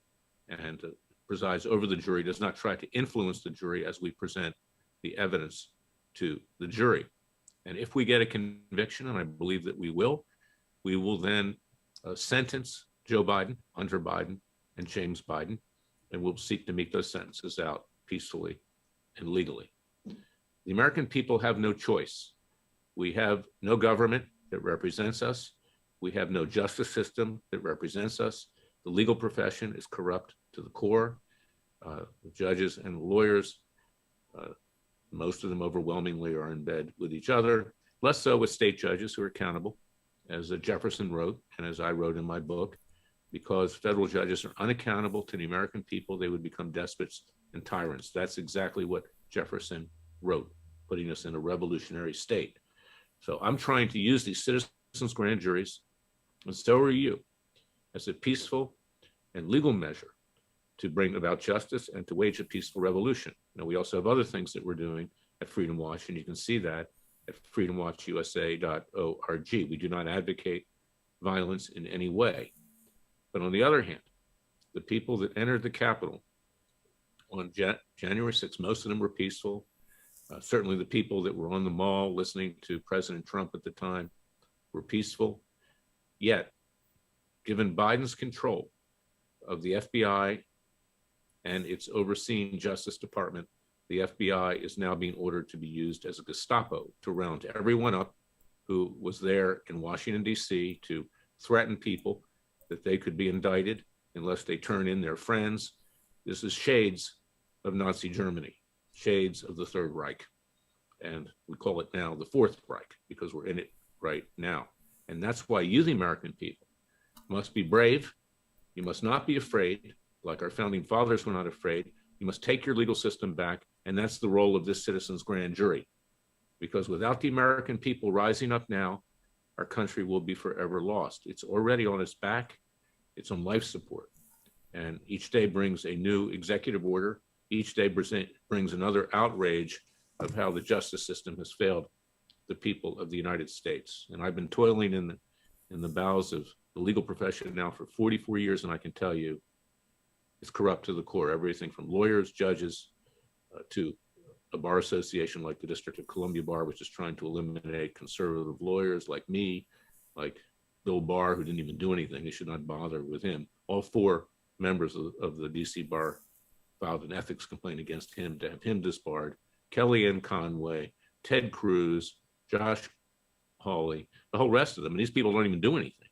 and presides over the jury, does not try to influence the jury as we present the evidence to the jury. And if we get a conviction, and I believe that we will then sentence Joe Biden, Hunter Biden, and James Biden, and we'll seek to meet those sentences out peacefully and legally. The American people have no choice. We have no government that represents us. We have no justice system that represents us. The legal profession is corrupt to the core. The judges and lawyers, most of them overwhelmingly are in bed with each other, less so with state judges who are accountable, as Jefferson wrote and as I wrote in my book. Because federal judges are unaccountable to the American people, they would become despots and tyrants. That's exactly what Jefferson wrote, putting us in a revolutionary state. So I'm trying to use these citizens' grand juries, and so are you, as a peaceful and legal measure to bring about justice and to wage a peaceful revolution. Now, we also have other things that we're doing at Freedom Watch, and you can see that at freedomwatchusa.org. We do not advocate violence in any way. But on the other hand, the people that entered the Capitol on January 6th, most of them were peaceful. Certainly the people that were on the mall listening to President Trump at the time were peaceful. Yet, given Biden's control of the FBI and its overseeing Justice Department, the FBI is now being ordered to be used as a Gestapo to round everyone up who was there in Washington, D.C. to threaten people that they could be indicted unless they turn in their friends. This is shades of Nazi Germany, shades of the Third Reich. And we call it now the Fourth Reich because we're in it right now. And that's why you, the American people, must be brave. You must not be afraid, like our founding fathers were not afraid. You must take your legal system back. And that's the role of this citizens' grand jury. Because without the American people rising up now, our country will be forever lost. It's already on its back. It's on life support. And each day brings a new executive order. Each day brings another outrage of how the justice system has failed the people of the United States. And I've been toiling in the bowels of the legal profession now for 44 years, and I can tell you it's corrupt to the core. Everything from lawyers, judges, to a bar association like the District of Columbia Bar, which is trying to eliminate conservative lawyers like me, like Bill Barr, who didn't even do anything. They should not bother with him. All four members of the DC Bar filed an ethics complaint against him to have him disbarred. Kellyanne Conway, Ted Cruz, Josh Hawley, the whole rest of them. And these people don't even do anything.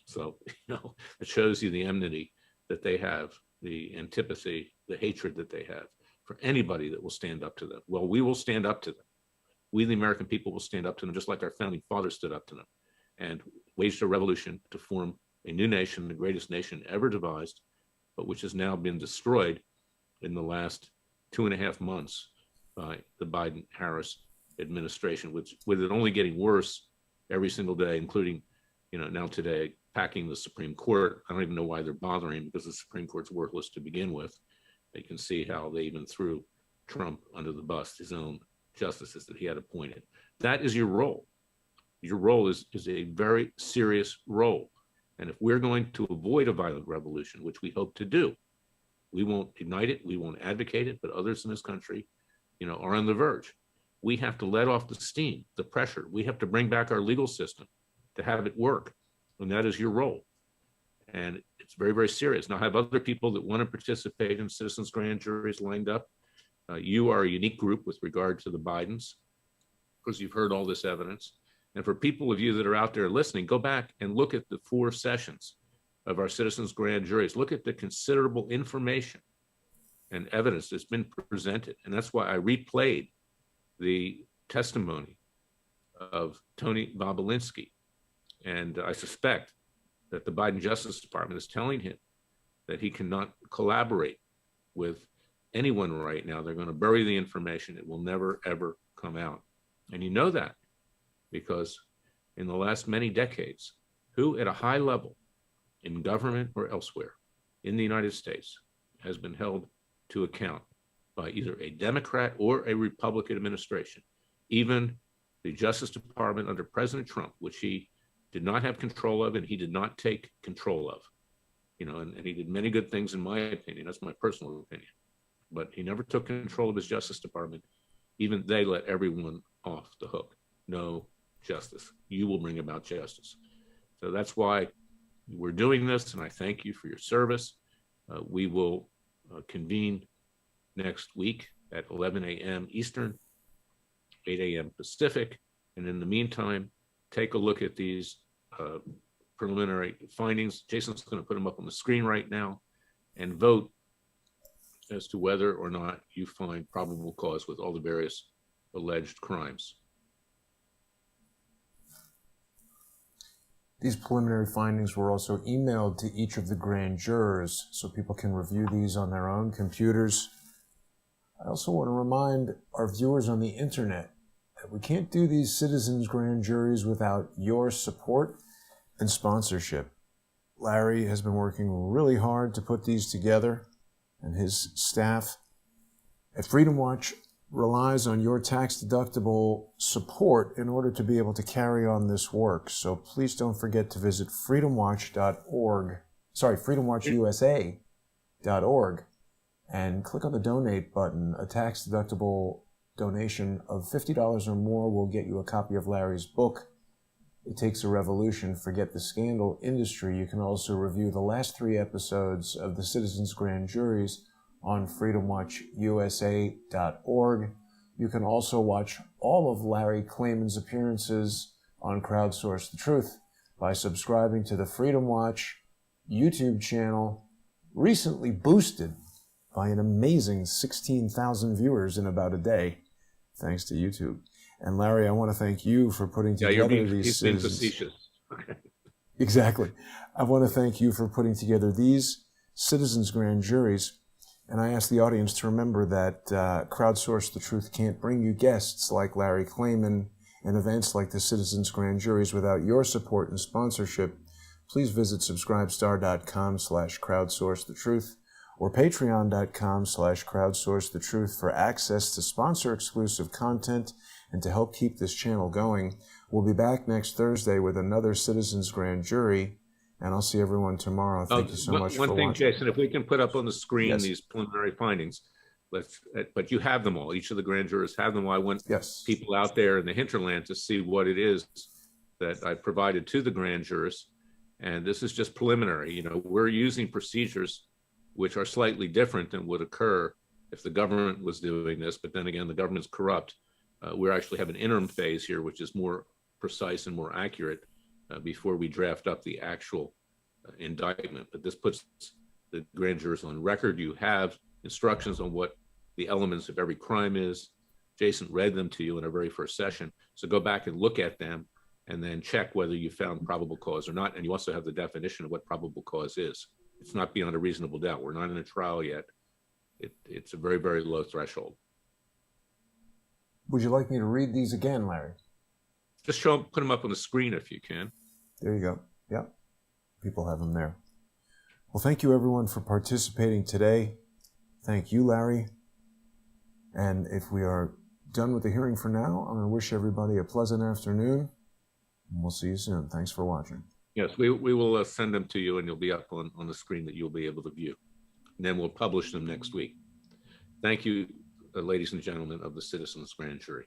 So, it shows you the enmity that they have, the antipathy, the hatred that they have for anybody that will stand up to them. Well, we will stand up to them. We, the American people, will stand up to them just like our founding fathers stood up to them and waged a revolution to form a new nation, the greatest nation ever devised, but which has now been destroyed in the last 2.5 months by the Biden-Harris administration, with it only getting worse every single day, including, now today, packing the Supreme Court. I don't even know why they're bothering, because the Supreme Court's worthless to begin with. You can see how they even threw Trump under the bus, his own justices that he had appointed. That is your role. Your role is a very serious role. And if we're going to avoid a violent revolution, which we hope to do, we won't ignite it, we won't advocate it, but others in this country, are on the verge. We have to let off the steam, the pressure. We have to bring back our legal system to have it work. And that is your role. And it's very, very serious. Now, I have other people that want to participate in citizens' grand juries lined up. You are a unique group with regard to the Bidens, because you've heard all this evidence. And for people of you that are out there listening, go back and look at the 4 sessions of our citizens' grand juries. Look at the considerable information and evidence that's been presented. And that's why I replayed the testimony of Tony Bobulinski. And I suspect that the Biden Justice Department is telling him that he cannot collaborate with anyone right now. They're going to bury the information. It will never, ever come out. And you know that because in the last many decades, who at a high level in government or elsewhere in the United States has been held to account by either a Democrat or a Republican administration? Even the Justice Department under President Trump, which he did not have control of and he did not take control of. You know, and he did many good things in my opinion. That's my personal opinion. But he never took control of his Justice Department. Even they let everyone off the hook. No justice. You will bring about justice. So that's why we're doing this, and I thank you for your service. We will convene next week at 11 a.m. Eastern, 8 a.m. Pacific. And in the meantime, take a look at these preliminary findings. Jason's going to put them up on the screen right now, and vote as to whether or not you find probable cause with all the various alleged crimes. These preliminary findings were also emailed to each of the grand jurors so people can review these on their own computers. I also want to remind our viewers on the internet that we can't do these citizens' grand juries without your support and sponsorship. Larry has been working really hard to put these together, and his staff at Freedom Watch relies on your tax-deductible support in order to be able to carry on this work. So please don't forget to visit freedomwatchusa.org, and click on the donate button. A tax-deductible donation of $50 or more will get you a copy of Larry's book, It Takes a Revolution, Forget the Scandal Industry. You can also review the last 3 episodes of the Citizens Grand Juries on freedomwatchusa.org. You can also watch all of Larry Klayman's appearances on Crowdsource the Truth by subscribing to the Freedom Watch YouTube channel, recently boosted by an amazing 16,000 viewers in about a day, thanks to YouTube. And Larry, I want to thank you for putting together these citizens. Facetious. Okay. Exactly. I want to thank you for putting together these citizens' grand juries. And I ask the audience to remember that Crowdsource the Truth can't bring you guests like Larry Klayman and events like the Citizens Grand Juries without your support and sponsorship. Please visit subscribestar.com/crowdsourcethetruth or patreon.com/crowdsourcethetruth for access to sponsor-exclusive content and to help keep this channel going. We'll be back next Thursday with another Citizens Grand Jury. And I'll see everyone tomorrow. Thank you so much for watching. One thing, Jason, if we can put up on the screen Yes. these preliminary findings, but you have them all. Each of the grand jurors have them. I want people out there in the hinterland to see what it is that I provided to the grand jurors. And this is just preliminary. You know, we're using procedures which are slightly different than would occur if the government was doing this. But then again, the government's corrupt. We actually have an interim phase here, which is more precise and more accurate before we draft up the actual indictment. But this puts the grand jurors on record. You have instructions on what the elements of every crime is. Jason read them to you in our very first session. So go back and look at them and then check whether you found probable cause or not. And you also have the definition of what probable cause is. It's not beyond a reasonable doubt. We're not in a trial yet. It's a very, very low threshold. Would you like me to read these again, Larry? Just show them, put them up on the screen if you can. There you go. Yep. People have them there. Well, thank you everyone for participating today. Thank you, Larry. And if we are done with the hearing for now, I'm going to wish everybody a pleasant afternoon. And we'll see you soon. Thanks for watching. Yes, we will send them to you, and you'll be up on the screen that you'll be able to view. And then we'll publish them next week. Thank you, ladies and gentlemen of the Citizens Grand Jury.